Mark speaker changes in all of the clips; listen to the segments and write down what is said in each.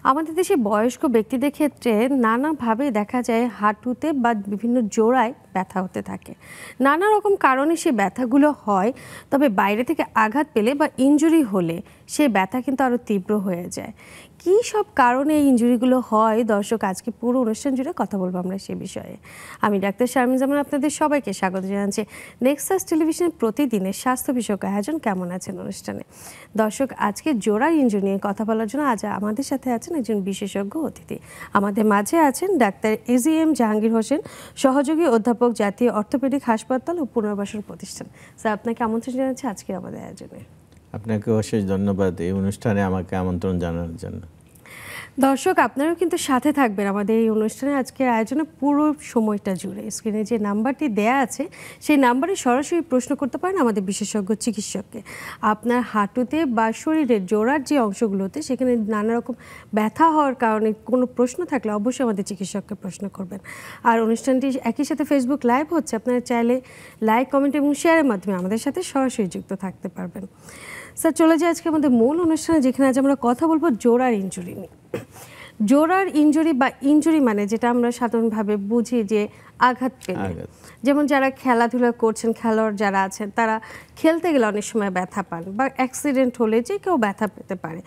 Speaker 1: আমাদের দেশে বয়স্ক ব্যক্তিদের ক্ষেত্রে নানাভাবে দেখা যায় হাঁটুতে বা বিভিন্ন জোড়ায় ব্যথা হতে থাকে। নানা রকম কারণে সেই ব্যথাগুলো হয়, তবে বাইরে থেকে আঘাত পেলে বা ইনজুরি হলে সেই ব্যথা কিন্তু আরও তীব্র হয়ে যায়। কী সব কারণে এই ইনজুরিগুলো হয়, দর্শক আজকে পুরো অনুষ্ঠান জুড়ে কথা বলবো আমরা সে বিষয়ে। আমি ডাক্তার শারমিন জামান আপনাদের সবাইকে স্বাগত জানাচ্ছি নেক্সাস টেলিভিশনের প্রতিদিনের স্বাস্থ্য বিষয়ক আয়োজন কেমন আছেন অনুষ্ঠানে। দর্শক, আজকে জোড়ার ইনজুরি নিয়ে কথা বলার জন্য আজ আমাদের সাথে আছেন একজন বিশেষজ্ঞ অতিথি। আমাদের মাঝে আছেন ডাক্তার এজিএম জাহাঙ্গীর হোসেন, সহযোগী অধ্যাপক, জাতীয় অর্থোপেডিক হাসপাতাল ও পুনর্বাসন প্রতিষ্ঠান। স্যার, আপনাকে আমন্ত্রণ জানাচ্ছি আজকে আমাদের আয়োজনে।
Speaker 2: আপনাকে অশেষ ধন্যবাদ এই অনুষ্ঠানে আমাকে আমন্ত্রণ জানানোর জন্য।
Speaker 1: দর্শক, আপনারাও কিন্তু সাথে থাকবেন আমাদের এই অনুষ্ঠানে আজকের আয়োজনে পুরো সময়টা জুড়ে। স্ক্রিনে যে নাম্বারটি দেয়া আছে সেই নাম্বারে সরাসরি প্রশ্ন করতে পারেন আমাদের বিশেষজ্ঞ চিকিৎসককে। আপনার হাঁটুতে বা শরীরের জোড়ার যে অংশগুলোতে সেখানে নানা রকম ব্যথা হওয়ার কারণে কোনো প্রশ্ন থাকলে অবশ্যই আমাদের চিকিৎসককে প্রশ্ন করবেন। আর অনুষ্ঠানটি একই সাথে ফেসবুক লাইভ হচ্ছে, আপনারা চাইলে লাইক, কমেন্ট এবং শেয়ারের মাধ্যমে আমাদের সাথে সরাসরি যুক্ত থাকতে পারবেন। স্যার, চলে যায় আজকে আমাদের মূল অনুষ্ঠানে, যেখানে আজ আমরা কথা বলবো জোড়ার ইনজুরি নিয়ে। জোড়ার ইনজুরি বা ইনজুরি মানে যেটা আমরা সাধারণভাবে বুঝি যে আঘাত পেলে, যেমন যারা খেলাধুলা করছেন, খেলোয়াড় যারা আছেন তারা খেলতে গেলে অনেক সময় ব্যথা পান, বা অ্যাক্সিডেন্ট হলে যে কেউ ব্যথা পেতে পারে।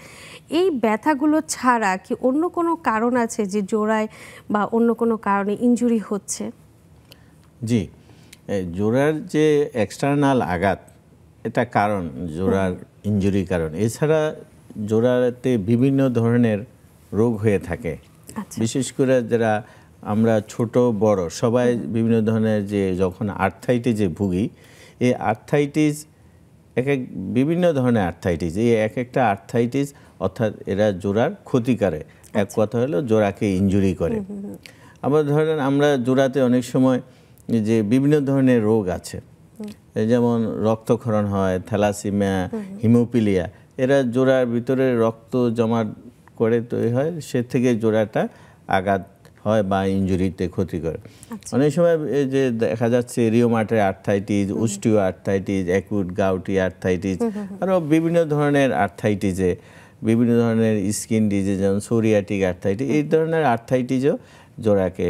Speaker 1: এই ব্যথাগুলো ছাড়া কি অন্য কোনো কারণ আছে যে জোড়ায় বা অন্য কোনো কারণে ইনজুরি হচ্ছে?
Speaker 2: জি, জোড়ার যে এক্সটার্নাল আঘাত এটা কারণ, জোড়ার ইনজুরি কারণ। এছাড়া জোড়াতে বিভিন্ন ধরনের রোগ হয়ে থাকে। বিশেষ করে যারা আমরা ছোট বড় সবাই বিভিন্ন ধরনের যে যখন আর্থ্রাইটিসে ভুগি, এই আর্থ্রাইটিস বিভিন্ন ধরনের আর্থ্রাইটিস, এই একটা আর্থ্রাইটিস অর্থাৎ এরা জোড়ার ক্ষতি করে। এক কথা হলো জোড়াকে ইনজুরি করে। আবার ধরেন আমরা জোড়াতে অনেক সময় যে বিভিন্ন ধরনের রোগ আছে, যেমন রক্তক্ষরণ হয়, থ্যালাসিমিয়া, হিমোপিলিয়া, এরা জোড়ার ভিতরে রক্ত জমা করে তৈরি হয়, সে থেকে জোড়াটা আঘাত হয় বা ইনজুরিতে ক্ষতি করে। অনেক সময় যে দেখা যাচ্ছে rheumatoid arthritis, osteo arthritis, acute gouty arthritis, আরও বিভিন্ন ধরনের আর্থ্রাইটিসে বিভিন্ন ধরনের স্কিন ডিজিজ, যেমন সোরিয়াটিক আর্থ্রাইটিস, এই ধরনের আর্থ্রাইটিসও জোড়াকে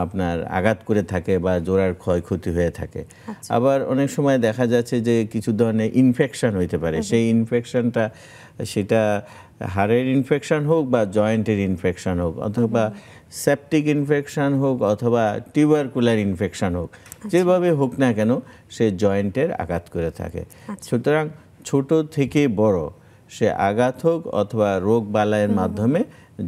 Speaker 2: আপনার আঘাত করে থাকে বা জোড়ার ক্ষয়ক্ষতি হয়ে থাকে। আবার অনেক সময় দেখা যাচ্ছে যে কিছু ধরনের ইনফেকশন হইতে পারে, সেই ইনফেকশনটা সেটা হাড়ের ইনফেকশন হোক বা জয়েন্টের ইনফেকশন হোক, অথবা সেপটিক ইনফেকশন হোক, অথবা টিউবারকুলার ইনফেকশন হোক, যেভাবে হোক না কেন সে জয়েন্টের আঘাত করে থাকে। সুতরাং ছোট থেকে বড় সে আঘাত হোক অথবা রোগ বালাইয়ের মাধ্যমে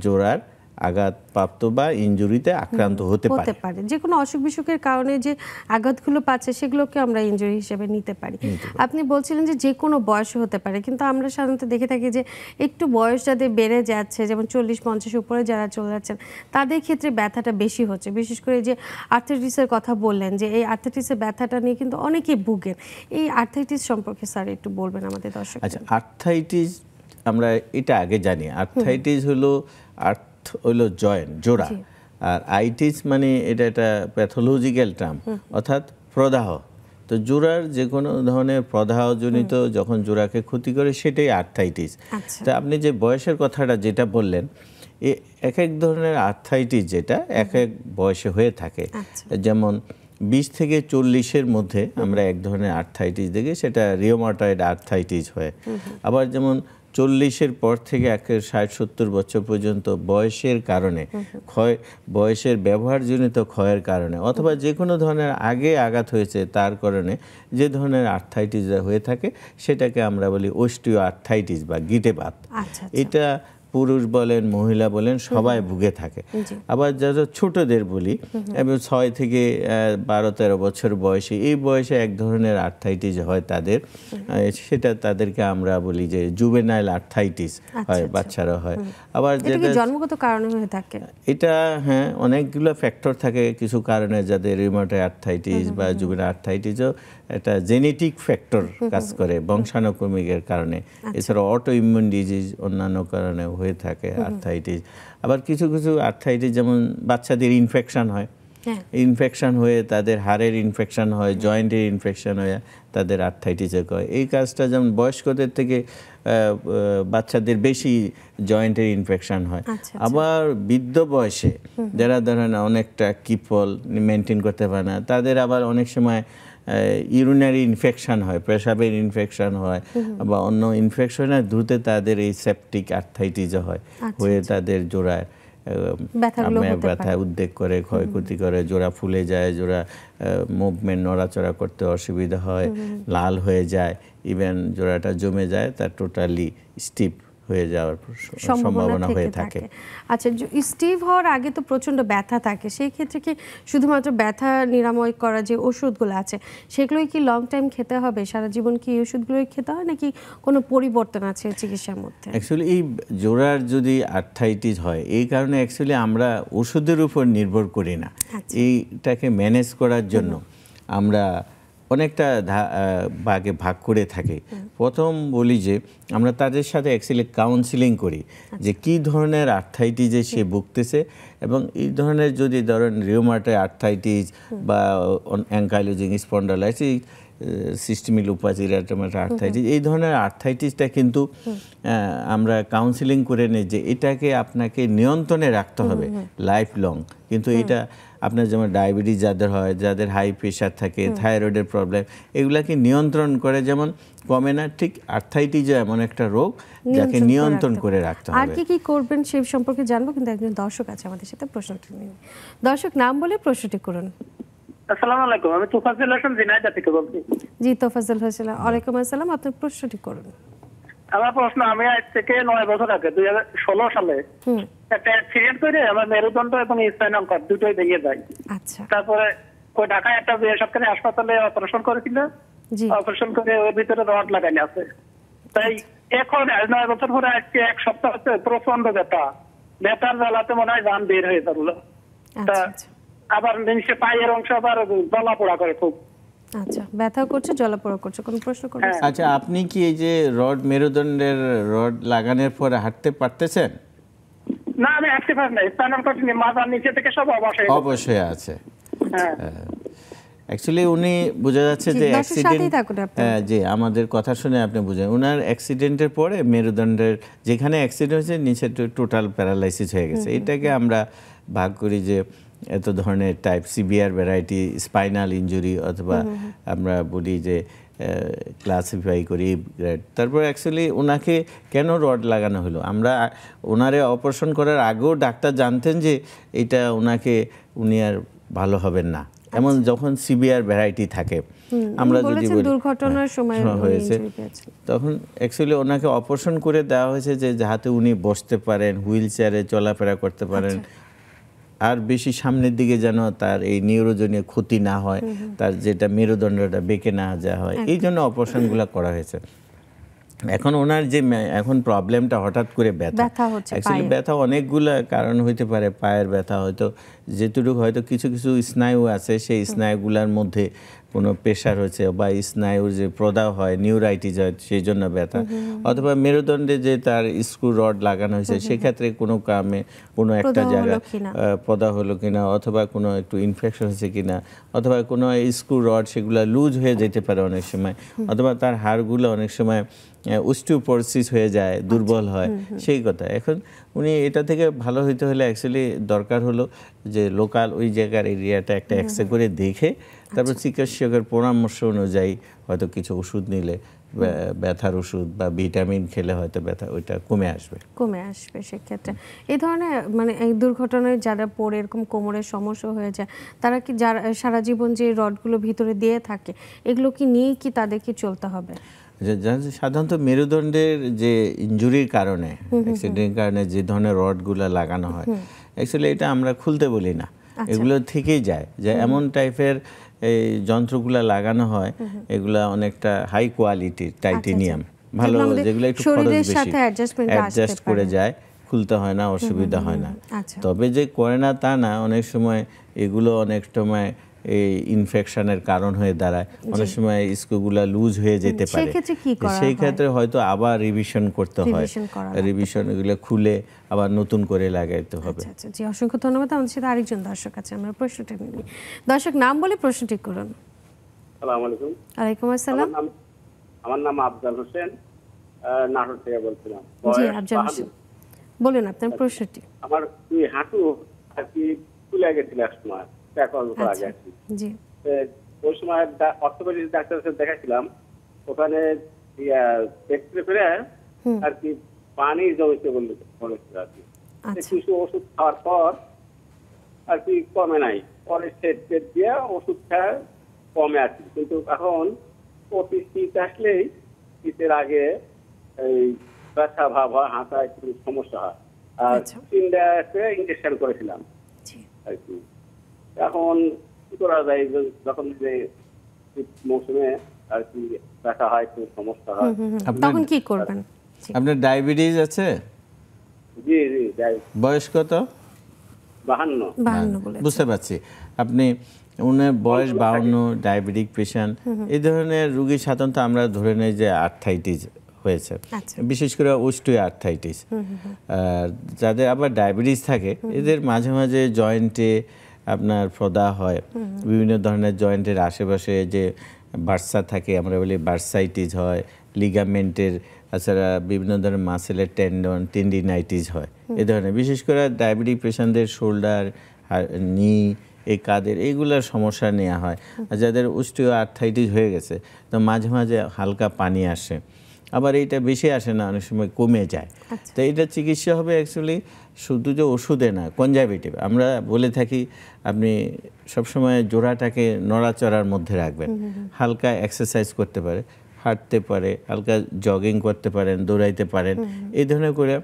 Speaker 2: জোড়ার আঘাতপ্রাপ্ত বা ইনজুরিতে আক্রান্ত হতে পারে।
Speaker 1: যে কোনো অসুখ বিসুখের কারণে যে আঘাতগুলো পাচ্ছে সেগুলোকে আমরা ইনজুরি হিসেবে নিতে পারি। আপনি বলছিলেন যে যে কোনো বয়সে হতে পারে, কিন্তু আমরা সাধারণত দেখে থাকি যে একটু বয়স যাদের বেড়ে যাচ্ছে, যেমন 40-50 উপরে যারা চলে যাচ্ছেন, তাদের ক্ষেত্রে ব্যথাটা বেশি হচ্ছে। বিশেষ করে যে আর্থ্রাইটিসের কথা বললেন, যে এই আর্থ্রাইটিসের ব্যথাটা নিয়ে কিন্তু অনেকেই ভুগেন। এই আর্থ্রাইটিস সম্পর্কে স্যার একটু বলবেন আমাদের দর্শক।
Speaker 2: আচ্ছা, আর্থ্রাইটিস আমরা এটা আগে জানি। আর্থ্রাইটিস হলো জয়েন্ট, জোড়া। আর আইটিস মানে এটা একটা প্যাথোলজিক্যাল টার্ম, অর্থাৎ প্রদাহ। তো জোড়ার যে কোনো ধরনের প্রদাহজনিত যখন জোড়াকে ক্ষতি করে সেটাই আর্থ্রাইটিস। তা আপনি যে বয়সের কথাটা যেটা বললেন, এক এক ধরনের আর্থ্রাইটিস যেটা এক এক বয়সে হয়ে থাকে। যেমন 20 থেকে 40-এর মধ্যে আমরা এক ধরনের আর্থ্রাইটিস দেখি, সেটা রিওমাটয়েড আর্থ্রাইটিস হয়। আবার যেমন 40-এর পর থেকে 60-70 বছর পর্যন্ত বয়সের কারণে বয়সের ব্যবহারজনিত ক্ষয়ের কারণে, অথবা যে কোনো ধরনের আগে আঘাত হয়েছে তার কারণে যে ধরনের আর্থ্রাইটিস হয়ে থাকে সেটাকে আমরা বলি অস্টিও আর্থ্রাইটিস বা গিঁটেবাত। এটা পুরুষ বলেন মহিলা বলেন সবাই ভুগে থাকে। আবার যারা ছোটদের বলি, 6 থেকে 12-13 বছর বয়সে, এই বয়সে এক ধরনের আর্থ্রাইটিস হয় তাদের, সেটা তাদেরকে আমরা বলি যে জুভেনাইল আর্থ্রাইটিস হয়, বাচ্চারা হয়। আবার যেটা
Speaker 1: জন্মগত কারণে হয়ে থাকে,
Speaker 2: এটা হ্যাঁ অনেকগুলো ফ্যাক্টর থাকে। কিছু কারণে যাদের রিউমাটয়েড আর্থ্রাইটিস বা জুভেনাইল আর্থ্রাইটিসও একটা জেনেটিক ফ্যাক্টর কাজ করে, বংশানুক্রমিকের কারণে। এছাড়া অটো ইমিউন ডিজিজ অন্যান্য কারণে হয়ে থাকে আর্থ্রাইটিস। আবার কিছু কিছু আর্থ্রাইটিস যেমন বাচ্চাদের ইনফেকশন হয়,
Speaker 1: হ্যাঁ।
Speaker 2: ইনফেকশন হয়ে তাদের হাড়ের ইনফেকশন হয়, জয়েন্টের ইনফেকশন হয়ে তাদের আর্থ্রাইটিসে হয়। এই কাজটা যেমন বয়স্কদের থেকে বাচ্চাদের বেশি জয়েন্টের ইনফেকশন হয়।
Speaker 1: আচ্ছা।
Speaker 2: আবার বৃদ্ধ বয়সে যারা ধরেন অনেকটা কিপল মেনটেন করতে পারে না, তাদের আবার অনেক সময় ইউরিনারি ইনফেকশন হয়, পেশাবের ইনফেকশন হয় বা অন্য ইনফেকশনের দ্রুত তাদের এই সেপটিক আর্থ্রাইটিস হয়, হয়ে তাদের জোড়ায় ব্যথা উদ্বেগ করে, ক্ষয়ক্ষতি করে, জোড়া ফুলে যায়, জোড়া মুভমেন্ট নড়াচড়া করতে অসুবিধা হয়, লাল হয়ে যায়, ইভেন জোড়াটা জমে যায়, তার টোটালি স্টিপ হয়ে যাওয়ার সম্ভাবনা হয়ে থাকে।
Speaker 1: আচ্ছা, স্টিভ হওয়ার আগে তো প্রচন্ড ব্যথা থাকে, সেই ক্ষেত্রে কি শুধুমাত্র ব্যথা নিরাময় করা যে ওষুধগুলো আছে সেগুলোই কি লং টাইম খেতে হবে, সারা জীবন কি এই ওষুধগুলোই খেতে হয়, নাকি কোনো পরিবর্তন আছে চিকিৎসার মধ্যে?
Speaker 2: অ্যাকচুয়ালি এই জোড়ার যদি আর্থ্রাইটিস হয়, এই কারণে অ্যাকচুয়ালি আমরা ওষুধের উপর নির্ভর করি না। এইটাকে ম্যানেজ করার জন্য আমরা অনেকটা ভাগে ভাগ করে থাকি। প্রথম বলি যে আমরা তাদের সাথে অ্যাকচুয়ালি কাউন্সিলিং করি যে কি ধরনের আর্থ্রাইটিসে সে ভুগতেছে, এবং এই ধরনের যদি ধরেন রিউমাটয়েড আর্থ্রাইটিস বা ankylosing spondylitis, systemic lupus erythematoid arthritis, এই ধরনের আর্থ্রাইটিসটা কিন্তু আমরা কাউন্সিলিং করে নিই যে এটাকে আপনাকে নিয়ন্ত্রণে রাখতে হবে লাইফ লং। কিন্তু এটা আপনার যেমন ডায়াবেটিস যাদের হয়, যাদের হাই প্রেশার থাকে, থাইরয়েডের প্রবলেম, এগুলাকে নিয়ন্ত্রণ করে যেমন কমে না, ঠিক আর্থ্রাইটিসও এমন একটা রোগ যাকে নিয়ন্ত্রণ করে রাখতে হবে।
Speaker 1: আর কি করবেন সে সম্পর্কে জানবো, কিন্তু একজন দর্শক আছে আমাদের সাথে, প্রশ্নটি নিন। দর্শক, নাম বলে প্রশ্নটি করুন।
Speaker 3: আসসালামু আলাইকুম, আমি তোফাজ্জল হোসেন ঝিনাইদহ থেকে বলছি।
Speaker 1: জি তোফাজ্জল হোসেন, ওয়ালাইকুম আসসালাম, আপনার প্রশ্নটি করুন।
Speaker 3: আমার প্রশ্ন, আমি আজ থেকে 9 বছর আগে 2016 সালে একটা অ্যাক্সিডেন্ট করে আমার মেরুদণ্ড এবং স্পাইনাল কর্ড দুটোই ভেঙে যায়।
Speaker 1: আচ্ছা।
Speaker 3: তারপরে ওই ঢাকায় একটা বেসরকারি হাসপাতালে অপারেশন করেছিল, অপারেশন করে ওর ভিতরে রড লাগানো আছে। তাই এখন 9 বছর পরে আজকে 1 সপ্তাহ হচ্ছে প্রচন্ড ব্যথার জ্বালাতে মনে হয় জান বের হয়ে পড়লো। আবার নিচে পায়ের অংশ আবার জ্বালা পোড়া করে খুব।
Speaker 1: আচ্ছা, ব্যথা করছে, জ্বালাপোড়া করছে, কোন প্রশ্ন করবেন?
Speaker 2: আচ্ছা, আপনি কি এই যে রড, মেরুদণ্ডের রড লাগানোর পরে হাঁটতে পারতেছেন?
Speaker 3: না, আমি হাঁটতে পারি না, স্পাইনাল কর্ড মাথার নিচে থেকে সব
Speaker 2: অবশ্যই আছে। অ্যাকচুয়ালি উনি বোঝা যাচ্ছে যে অ্যাক্সিডেন্ট, যে আমাদের কথা শুনে আপনি বুঝেন, ওনার অ্যাক্সিডেন্টের পরে মেরুদণ্ডের যেখানে অ্যাক্সিডেন্ট হয়েছে নিচে টোটাল প্যারালাইসিস হয়ে গেছে। এটাকে আমরা ভাগ করি যে এত ধরনের type, severe variety, spinal injury, অথবা আমরা বলি যে ক্লাসিফাই করি গ্রেড। তারপর অ্যাকচুয়ালি ওনাকে কেন রড লাগানো হলো, আমরা ওনারে অপারেশন করার আগেও ডাক্তার জানতেন যে এটা ওনাকে, উনি আর ভালো হবেন না, এমন যখন সিভিয়ার ভ্যারাইটি থাকে। আমরা যদি বলি
Speaker 1: দুর্ঘটনার সময়
Speaker 2: হয়েছে, তখন অ্যাকচুয়ালি ওনাকে অপারেশন করে দেওয়া হয়েছে যে যাতে উনি বসতে পারেন, হুইল চেয়ারে চলাফেরা করতে পারেন, আর বেশি সামনের দিকে যেন তার এই নিউরোজনীয় ক্ষতি না হয়, তার যেটা মেরুদণ্ডটা বেঁকে না যাওয়া হয়, এই জন্য অপারেশনগুলো করা হয়েছে। এখন ওনার যে এখন প্রবলেমটা হঠাৎ করে ব্যথা, অ্যাকচুয়ালি ব্যথা অনেকগুলো কারণ হইতে পারে। পায়ের ব্যথা হয়তো যেটুকু, হয়তো কিছু কিছু স্নায়ু আছে, সেই স্নায়ুগুলোর মধ্যে কোনো প্রেশার হচ্ছে, বা স্নায়ুর যে প্রদাহ হয়, নিউরাইটিস হয়, সেই জন্য ব্যথা, অথবা মেরুদণ্ডে যে তার স্ক্রু রড লাগানো হয়েছে সেক্ষেত্রে কোনো কামে কোনো একটা জায়গা প্রদাহ হলো কিনা, অথবা কোনো একটু ইনফেকশন হয়েছে কিনা, অথবা কোনো স্ক্রু রড সেগুলো লুজ হয়ে যেতে পারে অনেক সময়, অথবা তার হাড়গুলো অনেক সময় অস্টিওপোরোসিস হয়ে যায়, দুর্বল হয়, সেই কথা। এখন উনি এটা থেকে ভালো হইতে হলে অ্যাকচুয়ালি দরকার হলো যে লোকাল ওই জায়গার এরিয়াটা একটা এক্সরে করে দেখে তারপর চিকিৎসকের পরামর্শ অনুযায়ী হয়তো কিছু ওষুধ নিলে, ব্যথার ওষুধ বা ভিটামিন খেলে হয়তো ব্যথা ওইটা কমে আসবে। সেক্ষেত্রে এই ধরনের মানে এই দুর্ঘটনায় যারা পড়ে এরকম কোমরের সমস্যা হয়ে যায়, তারা কি যারা সারা জীবন যে রডগুলো ভিতরে দিয়ে থাকে, এগুলো কি নিয়ে কি তাদেরকে চলতে হবে? সাধারণত মেরুদণ্ডের যে ইনজুরির কারণে, অ্যাক্সিডেন্টের কারণে যে ধরনের রডগুলো লাগানো হয়, অ্যাকচুয়ালি এটা আমরা খুলতে বলি না, এগুলো থেকেই যায়। যে এমন টাইপের এই যন্ত্রগুলা লাগানো হয়, এগুলা অনেকটা হাই কোয়ালিটির টাইটেনিয়াম, ভালো, যেগুলো একটু খরচ বেশি, অ্যাডজাস্ট করে যায়, খুলতে হয় না, অসুবিধা হয় না। তবে যে করে না তা না, অনেক সময় এগুলো অনেক সময় এই ইনফেকশনের কারণ হয়ে দাঁড়ায়, অনেক সময় স্ক্রুগুলা লুজ হয়ে যেতে পারে।
Speaker 1: সেক্ষেত্রে কি করা হয়?
Speaker 2: সেই ক্ষেত্রে হয়তো আবার রিভিশন করতে হয়, রিভিশন এগুলো খুলে আবার নতুন করে লাগাইতে হবে।
Speaker 1: আচ্ছা জি, অসংখ্য ধন্যবাদ। আমাদের সাথে আরেকজন দর্শক আছে, আমরা প্রশ্নটা নিই। দর্শক নাম বলে প্রশ্নটি করুন।
Speaker 4: আসসালামু আলাইকুম।
Speaker 1: ওয়ালাইকুম আসসালাম।
Speaker 4: আমার নাম আফজাল হোসেন, নাটোর থেকে বলছিলাম।
Speaker 1: জি আফজাল হোসেন, বলুন আপনার প্রশ্নটি।
Speaker 4: আমার দুই হাঁটু আর কি ফুলে গেছিল এক সময়, অল্প আগে আর কি।
Speaker 1: জি,
Speaker 4: ওই সময় অর্থোপেডিক ডাক্তারের সাথে দেখাছিলাম, ওখানে এক্সরে করে আর কি পানি জমিতে বলেছিল আর কি। কিছু ওষুধ খাওয়ার পর আর কি কমে নাই, পরে সেট দিয়ে ওষুধ খায় কমে আছে, কিন্তু এখন প্রতি শীত আসলেই শীতের আগে এই ব্যথা ভাব হয়, হাঁটা একটু সমস্যা হয়। আর ইঞ্জেকশন করেছিলাম আর কি। এখন কি করা যায়, যখন যে শীত মৌসুমে আর কি ব্যথা হয়, একটু সমস্যা হয়,
Speaker 1: তখন কি করবেন?
Speaker 2: আপনার ডায়াবেটিস আছে?
Speaker 4: জি জি।
Speaker 2: বয়স কত?
Speaker 4: 52।
Speaker 2: বুঝতে পারছি, আপনি উনার বয়স 52, ডায়াবেটিক পেশেন্ট। এই ধরনের রোগী সাধারণত আমরা ধরে নেই যে আর্থ্রাইটিস হয়েছে, বিশেষ করে অস্টিও আর্থ্রাইটিস। যাদের আবার ডায়াবেটিস থাকে এদের মাঝে মাঝে জয়েন্টে আপনার ফোদা হয়, বিভিন্ন ধরনের জয়েন্টের আশেপাশে যে বার্সা থাকে, আমরা বলি বার্সাইটিস হয়, লিগামেন্টের, তাছাড়া বিভিন্ন ধরনের মাসেলের টেন্ডন, টেন্ডিনাইটিস হয়। এই ধরনের বিশেষ করে ডায়াবেটিক পেশেন্টদের শোল্ডার, নি, এই কাঁধের এইগুলোর সমস্যা নেওয়া হয়। আর যাদের অস্টিও আর্থ্রাইটিস হয়ে গেছে তো মাঝে মাঝে হালকা পানি আসে, আবার এইটা বেশি আসে না, অনেক সময় কমে যায়। তো এটা চিকিৎসা হবে অ্যাকচুয়ালি শুধু যে ওষুধে না, কনজারভেটিভ। আমরা বলে থাকি আপনি সবসময় জোড়াটাকে নড়াচড়ার মধ্যে রাখবেন, হালকা এক্সারসাইজ করতে পারে, হাঁটতে পারে, হালকা জগিং করতে পারেন, দৌড়াইতে পারেন। এই ধরনের করে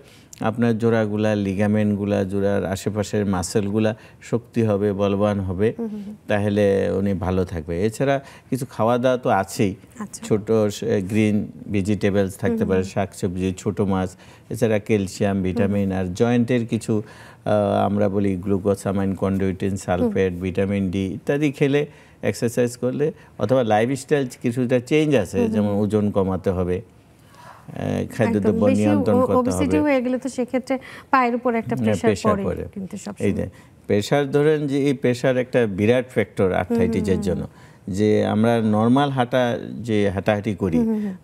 Speaker 2: আপনার জোড়াগুলা, লিগামেন্টগুলা, জোড়ার আশেপাশের মাসেলগুলা শক্তি হবে, বলবান হবে, তাহলে উনি ভালো থাকবে। এছাড়া কিছু খাওয়া দাওয়া তো আছেই, ছোট গ্রিন ভেজিটেবলস থাকতে পারে, শাকসবজি, ছোট মাছ, এছাড়া ক্যালসিয়াম, ভিটামিন, আর জয়েন্টের কিছু আমরা বলি গ্লুকোসামাইন, কন্ড্রোইটিন, সালফেট, ভিটামিন ডি ইত্যাদি খেলে, এক্সারসাইজ করলে, অথবা লাইফস্টাইল কিছুটা চেঞ্জ আছে, যেমন ওজন কমাতে হবে, খাদ্যদ্রব্য নিয়ন্ত্রণ করতে হবে।
Speaker 1: হয়ে গেলে তো সেক্ষেত্রে পায়ের উপর একটা প্রেসার পড়ে, কিন্তু
Speaker 2: এই যে প্রেসার, ধরেন যে এই প্রেসার একটা বিরাট ফ্যাক্টর আর্থ্রাইটিসের জন্য। যে আমরা নর্মাল যে হাঁটাহাঁটি করি,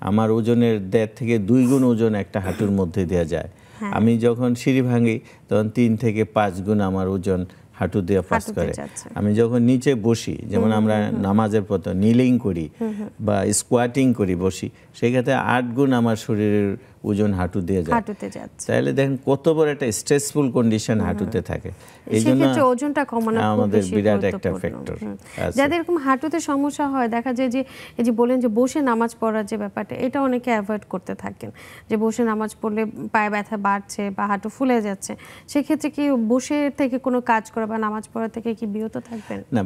Speaker 2: আমার ওজনের 1.5 থেকে 2 গুণ ওজন একটা হাঁটুর মধ্যে দেওয়া যায়। আমি যখন সিঁড়ি ভাঙি তখন 3 থেকে 5 গুণ আমার ওজন হাঁটু দিয়ে পাস করে। আমি যখন নিচে বসি, যেমন আমরা নামাজের পথ নিলিং করি বা স্কোয়াটিং করি, বসি, সেক্ষেত্রে 8 গুণ আমার শরীরের ওজন হাঁটু দিয়ে যায়। তাহলে দেখেন কত বড় একটা স্ট্রেসফুল কন্ডিশন হাঁটুতে থাকে। এই জন্য
Speaker 1: ওজনটা কমানো
Speaker 2: আমাদের বিরাট একটা ফ্যাক্টর।
Speaker 1: যাদের এরকম হাঁটুতে সমস্যা হয়, দেখা যায় যে এই যে বলেন যে বসে নামাজ পড়ার যে ব্যাপারটা, এটা অনেকে অ্যাভয়েড করতে থাকেন, যে বসে নামাজ পড়লে পায়ে ব্যথা বাড়ছে বা হাঁটু ফুলে যাচ্ছে। সেক্ষেত্রে কি বসে থেকে কোনো কাজ করা বা নামাজ পড়া থেকে কি বিরত থাকবেন?
Speaker 2: না,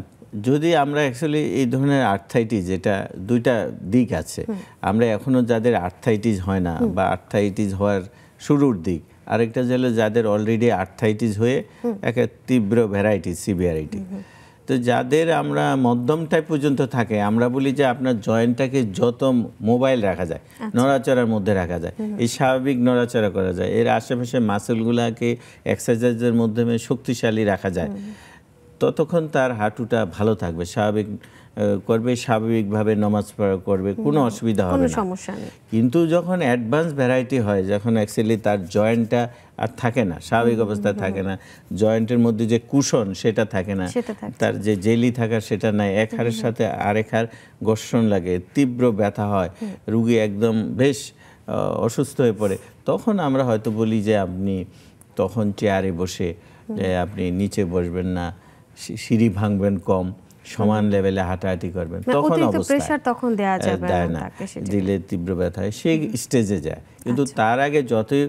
Speaker 2: যদি আমরা অ্যাকচুয়ালি এই ধরনের আর্থ্রাইটিস, যেটা দুইটা দিক আছে, আমরা এখনো যাদের আর্থ্রাইটিস হয় না বা আর্থ্রাইটিস হওয়ার শুরুর দিক, আরেকটা হলো যাদের অলরেডি আর্থ্রাইটিস হয়ে একটা তীব্র ভ্যারাইটি, সিভিয়ারিটি। তো যাদের আমরা মধ্যম টাইপ পর্যন্ত থাকে, আমরা বলি যে আপনার জয়েন্টটাকে যত মোবাইল রাখা যায়, নড়াচড়ার মধ্যে রাখা যায়, এই স্বাভাবিক নড়াচড়া করা যায়, এর আশেপাশে মাসেলগুলাকে এক্সারসাইজের মাধ্যমে শক্তিশালী রাখা যায়, ততক্ষণ তার হাঁটুটা ভালো থাকবে, স্বাভাবিক করবে, স্বাভাবিকভাবে নামাজ পড়া করবে, কোনো অসুবিধা হবে না। কিন্তু যখন অ্যাডভান্স ভ্যারাইটি হয়, যখন অ্যাকচুয়ালি তার জয়েন্টটা আর থাকে না, স্বাভাবিক অবস্থায় থাকে না, জয়েন্টের মধ্যে যে কুশন সেটা থাকে না, তার যে জেলি থাকার সেটা নাই, এক হাড়ের সাথে আরেক হাড় ঘর্ষণ লাগে, তীব্র ব্যথা হয়, রুগী একদম বেশ অসুস্থ হয়ে পড়ে, তখন আমরা হয়তো বলি যে আপনি তখন চেয়ারে বসে, আপনি নিচে বসবেন না, সিঁড়ি ভাঙবেন কম, সমান লেভেলে হাঁটাহাঁটি করবেন, তখন অবস্থা
Speaker 1: তখন
Speaker 2: দেয় না, দিলে তীব্র ব্যথা হয়, সেই স্টেজে যায়। কিন্তু তার আগে যতই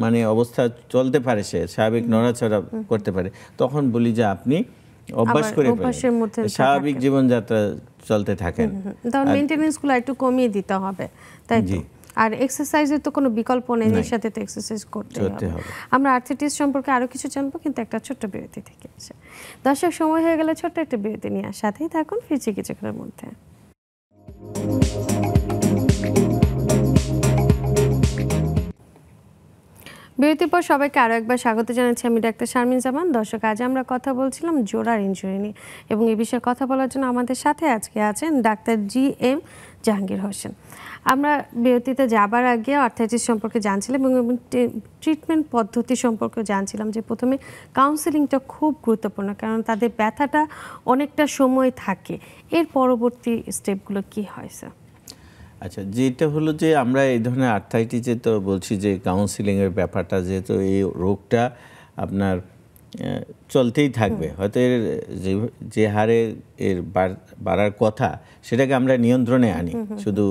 Speaker 2: মানে অবস্থা চলতে পারে, সে স্বাভাবিক নড়াচড়া করতে পারে, তখন বলি যে আপনি অভ্যাস করে স্বাভাবিক জীবনযাত্রা চলতে থাকেন।
Speaker 1: তখন মেইনটেনেন্সগুলো একটু কমিয়ে দিতে হবে, তাই তো? আর এক্সারসাইজের তো কোনো বিকল্প নেই, এর সাথে তো এক্সারসাইজ করতে হবে। আমরা আর্থ্রাইটিস সম্পর্কে আরো কিছু জানবো, কিন্তু একটা ছোট্ট বিরতি থেকে আসে। দর্শক, সময় হয়ে গেলে ছোট্ট একটা বিরতি নিয়ে সাথেই থাকুন, ফিরছি কিছুক্ষণের মধ্যে। বিরতির পর সবাইকে আরও একবার স্বাগত জানাচ্ছি, আমি ডাক্তার শারমিন জামান। দর্শক, আজ আমরা কথা বলছিলাম জোড়ার ইনজুরি নিয়ে, এবং এই বিষয়ে কথা বলার জন্য আমাদের সাথে আজকে আছেন ডাক্তার GM জাহাঙ্গীর হোসেন। আমরা বিরতিতে যাবার আগে আর্থ্রাইটিস সম্পর্কে জানছিলাম এবং ট্রিটমেন্ট পদ্ধতি সম্পর্কে জানছিলাম, যে প্রথমে কাউন্সেলিংটা খুব গুরুত্বপূর্ণ, কারণ তাদের ব্যথাটা অনেকটা সময় থাকে। এর পরবর্তী স্টেপগুলো কি হয় স্যার?
Speaker 2: আচ্ছা, যেটা হলো যে আমরা এই ধরনের আর্থ্রাইটিসে তো বলছি যে কাউন্সিলিংয়ের ব্যাপারটা, যেহেতু এই রোগটা আপনার চলতেই থাকবে, হয়তো এর যে হারে এর বাড়ার কথা সেটাকে আমরা নিয়ন্ত্রণে আনি, শুধু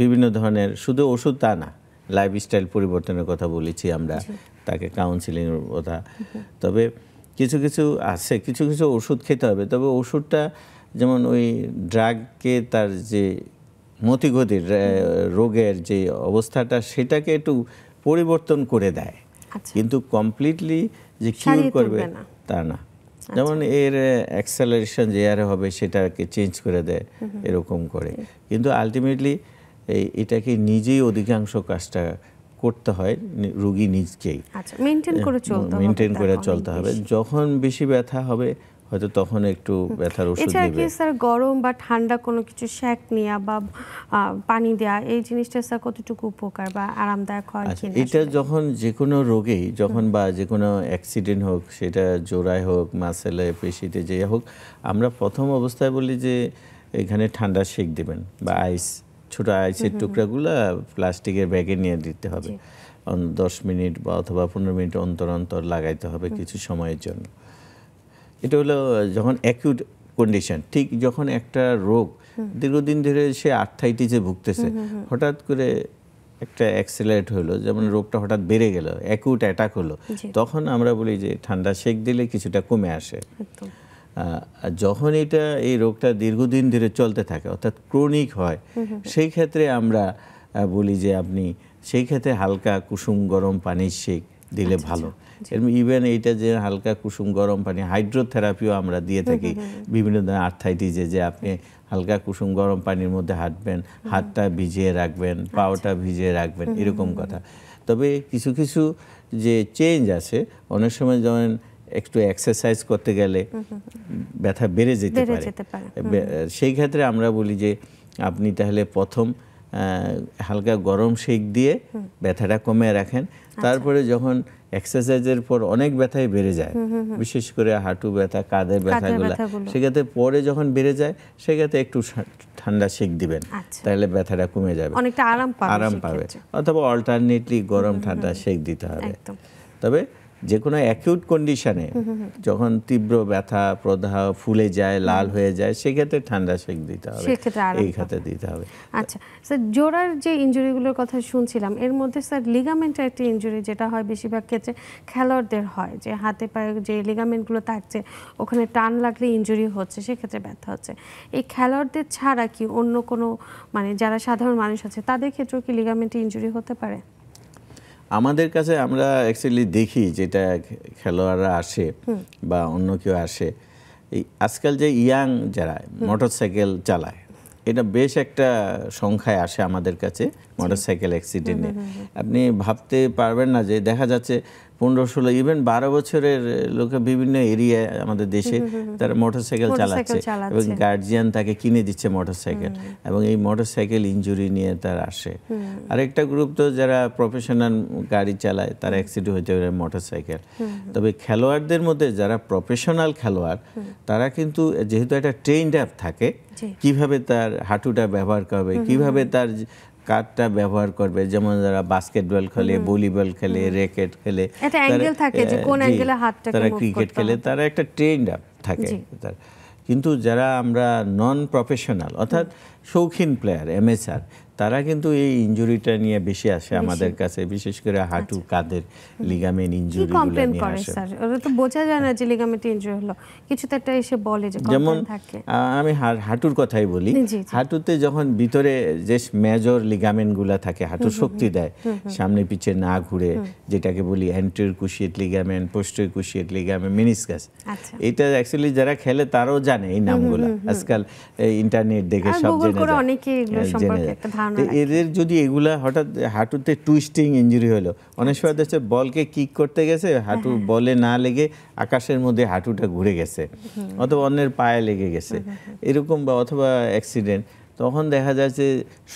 Speaker 2: বিভিন্ন ধরনের শুধু ওষুধ তা না, লাইফস্টাইল পরিবর্তনের কথা বলেছি আমরা, তাকে কাউন্সিলিংয়ের কথা। তবে কিছু কিছু আছে, কিছু কিছু ওষুধ খেতে হবে, তবে ওষুধটা যেমন ওই ড্রাগকে তার যে মতিগতির রোগের যে অবস্থাটা সেটাকে একটু পরিবর্তন করে দেয়, কিন্তু কমপ্লিটলি যে কিউর করবে তা না। যেমন এর অ্যাক্সেলারেশন যে হারে হবে সেটাকে চেঞ্জ করে দেয়, এরকম করে। কিন্তু আলটিমেটলি এটাকে নিজেই অধিকাংশ কাজটা করতে হয় রোগী নিজকেই, মেনটেন করে চলতে হবে। যখন বেশি ব্যথা হবে হয়তো তখন একটু ব্যথার ওষুধ দিবে।
Speaker 1: এছাড়া কি স্যার গরম বা ঠান্ডা কোনো কিছু সেক নেওয়া বা পানি দেওয়া, এই জিনিসটা স্যার কতটুকু উপকার বা আরামদায়ক হয় কিনা?
Speaker 2: এটা যখন যে কোনো রোগেই, যখন বা যে কোনো অ্যাক্সিডেন্ট হোক, সেটা জোড়ায় হোক, মাসেলে, পেশিতে যে হোক, আমরা প্রথম অবস্থায় বলি যে এখানে ঠান্ডা সেক দেবেন, বা আইস, ছোট আইসের টুকরাগুলো প্লাস্টিকের ব্যাগে নিয়ে দিতে হবে, 10 মিনিট বা অথবা 15 মিনিট অন্তর অন্তর লাগাইতে হবে কিছু সময়ের জন্য। এটা হলো যখন অ্যাকিউট কন্ডিশন। ঠিক যখন একটা রোগ দীর্ঘদিন ধরে সে আর্থ্রাইটিসে ভুগতেছে, হঠাৎ করে একটা অ্যাক্সেলারেট হলো, যেমন রোগটা হঠাৎ বেড়ে গেল, অ্যাকিউট অ্যাটাক হলো, তখন আমরা বলি যে ঠান্ডা সেক দিলে কিছুটা কমে আসে। যখন এই রোগটা দীর্ঘদিন ধরে চলতে থাকে, অর্থাৎ ক্রনিক হয়, সেই ক্ষেত্রে আমরা বলি যে আপনি সেই ক্ষেত্রে হালকা কুসুম গরম পানির সেক দিলে ভালো। ইভেন এইটা যে হালকা কুসুম গরম পানি, হাইড্রোথেরাপিও আমরা দিয়ে থাকি বিভিন্ন ধরনের আর্থ্রাইটিসে, যে আপনি হালকা কুসুম গরম পানির মধ্যে হাঁটবেন, হাতটা ভিজিয়ে রাখবেন, পাওটা ভিজিয়ে রাখবেন, এরকম কথা। তবে কিছু কিছু যে চেঞ্জ আছে, অনেক সময় যেমন একটু এক্সারসাইজ করতে গেলে ব্যথা বেড়ে যেতে পারে, সেই ক্ষেত্রে আমরা বলি যে আপনি তাহলে প্রথম হালকা গরম সেক দিয়ে ব্যথাটা কমিয়ে রাখেন, তারপরে যখন এক্সারসাইজের পর অনেক ব্যথাই বেড়ে যায়, বিশেষ করে হাঁটু ব্যথা, কাঁধের ব্যথাগুলো, সেক্ষেত্রে পরে যখন বেড়ে যায় সেক্ষেত্রে একটু ঠান্ডা সেক দিবেন, তাহলে ব্যথাটা কমে যাবে,
Speaker 1: অনেকটা আরাম পাবে।
Speaker 2: অথবা অল্টারনেটলি গরম ঠান্ডা সেক দিতে হবে। তবে যে কোনো অ্যাকিউট কন্ডিশনে যখন তীব্র ব্যথা, প্রদাহ, ফুলে যায়, লাল হয়ে যায়, সেক্ষেত্রে ঠান্ডা সেক দিতে হবে, এই ক্ষেত্রে দিতে হবে।
Speaker 1: আচ্ছা স্যার, জোড়ার যে ইনজুরিগুলোর কথা শুনছিলাম, এর মধ্যে স্যার লিগামেন্টের একটা ইনজুরি যেটা হয় বেশিরভাগ ক্ষেত্রে খেলোয়াড়দের হয়, যে হাতে পায়ে যে লিগামেন্টগুলো থাকছে ওখানে টান লাগলে ইনজুরি হচ্ছে, সেক্ষেত্রে ব্যথা হচ্ছে। এই খেলোয়াড়দের ছাড়া কি অন্য কোনো, মানে যারা সাধারণ মানুষ আছে তাদের ক্ষেত্রেও কি লিগামেন্টে ইনজুরি হতে পারে?
Speaker 2: আমাদের কাছে আমরা অ্যাকচুয়ালি দেখি, যেটা খেলোয়াড়রা আসে বা অন্য কেউ আসে, এই আজকাল যে ইয়াং যারা মোটরসাইকেল চালায়, এটা বেশ একটা সংখ্যায় আসে আমাদের কাছে মোটরসাইকেল অ্যাক্সিডেন্টে। আপনি ভাবতে পারবেন না যে দেখা যাচ্ছে 15-16 ইভেন 12 বছরের লোকে বিভিন্ন এরিয়ায় আমাদের দেশে তারা মোটরসাইকেল চালাচ্ছে, এবং গার্জিয়ান তাকে কিনে দিচ্ছে মোটরসাইকেল, এবং এই মোটরসাইকেল ইনজুরি নিয়ে তারা আসে। আরেকটা গ্রুপ তো যারা প্রফেশনাল গাড়ি চালায়, তারা অ্যাক্সিডেন্ট হইতে পারে মোটরসাইকেল। তবে খেলোয়াড়দের মধ্যে যারা প্রফেশনাল খেলোয়াড়, তারা কিন্তু যেহেতু একটা ট্রেইনড আপ থাকে, কিভাবে তার হাঁটুটা ব্যবহার করবে, কিভাবে তার কাঠটা ব্যবহার করবে, যেমন যারা বাস্কেটবল খেলে, ভলিবল খেলে, র্যাকেট খেলে, তারা ক্রিকেট খেলে, তারা একটা ট্রেন্ড আপ থাকে। কিন্তু যারা আমরা নন প্রফেশনাল, অর্থাৎ শৌখিন প্লেয়ার, এমএসআর, তারা কিন্তু এই ইনজুরিটা নিয়ে বেশি আসে আমাদের কাছে, বিশেষ করে হাঁটু কাঁধের লিগামেন্ট ইনজুরিগুলো নিয়ে আসে।
Speaker 1: স্যার ওরা তো বোঝা যায় না যে লিগামেন্ট ইনজুরি হলো, কিছু তো একটা এসে বলে যে
Speaker 2: যেমন
Speaker 1: কমপ্লেন থাকে।
Speaker 2: আমি হাঁটুর কথাই বলি, হাঁটুতে যখন ভিতরে যে মেজর লিগামেন্টগুলো থাকে, হাঁটুর শক্তি দেয়, সামনে পিছে না ঘুরে, যেটাকে বলি anterior cruciate ligament, posterior cruciate ligament, meniscus. এটা অ্যাকচুয়ালি যারা খেলে তারাও জানে এই নামগুলো, আজকাল ইন্টারনেট দেখে সব জেনে যায়। এদের যদি এগুলা হঠাৎ হাঁটুতে টুইস্টিং ইনজুরি হলো, অনেক সময় দেখছে বলকে কিক করতে গেছে, হাঁটু বলে না লেগে আকাশের মধ্যে হাঁটুটা ঘুরে গেছে, অথবা অন্যের পায়ে লেগে গেছে এরকম, বা অথবা অ্যাক্সিডেন্ট, তখন দেখা যায় যে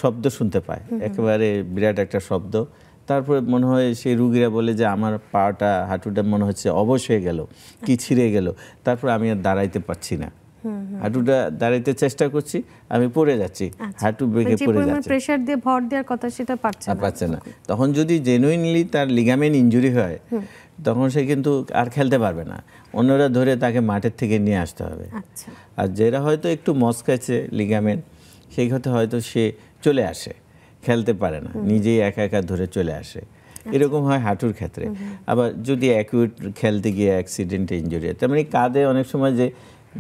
Speaker 2: শব্দ শুনতে পায়, একেবারে বিরাট একটা শব্দ। তারপরে মনে হয় সেই রুগীরা বলে যে আমার পাটা, হাঁটুটা মনে হচ্ছে অবশ হয়ে গেল, কি ছিঁড়ে গেল, তারপর আমি আর দাঁড়াইতে পারছি না, হাঁটুটা দাঁড়াইতে চেষ্টা করছি, আমি পড়ে যাচ্ছি, হাঁটু বেঁকে পড়ে যাচ্ছে,
Speaker 1: প্রেসার দিয়ে ভর দেওয়ার কথা সেটা পারছে না।
Speaker 2: তখন যদি জেনুইনলি তার লিগামেন্ট ইনজুরি হয়, তখন সে কিন্তু আর খেলতে পারবে না, অন্যরা ধরে তাকে মাঠের থেকে নিয়ে আসতে হবে। আর যারা হয়তো একটু মচকাচ্ছে লিগামেন্ট, সেই কথা হয়তো সে চলে আসে, খেলতে পারে না, নিজেই একা একা ধরে চলে আসে, এরকম হয় হাঁটুর ক্ষেত্রে। আবার যদি অ্যাকিউট খেলতে গিয়ে অ্যাক্সিডেন্টে ইনজুরি হয়, তার মানে কাঁধে অনেক সময় যে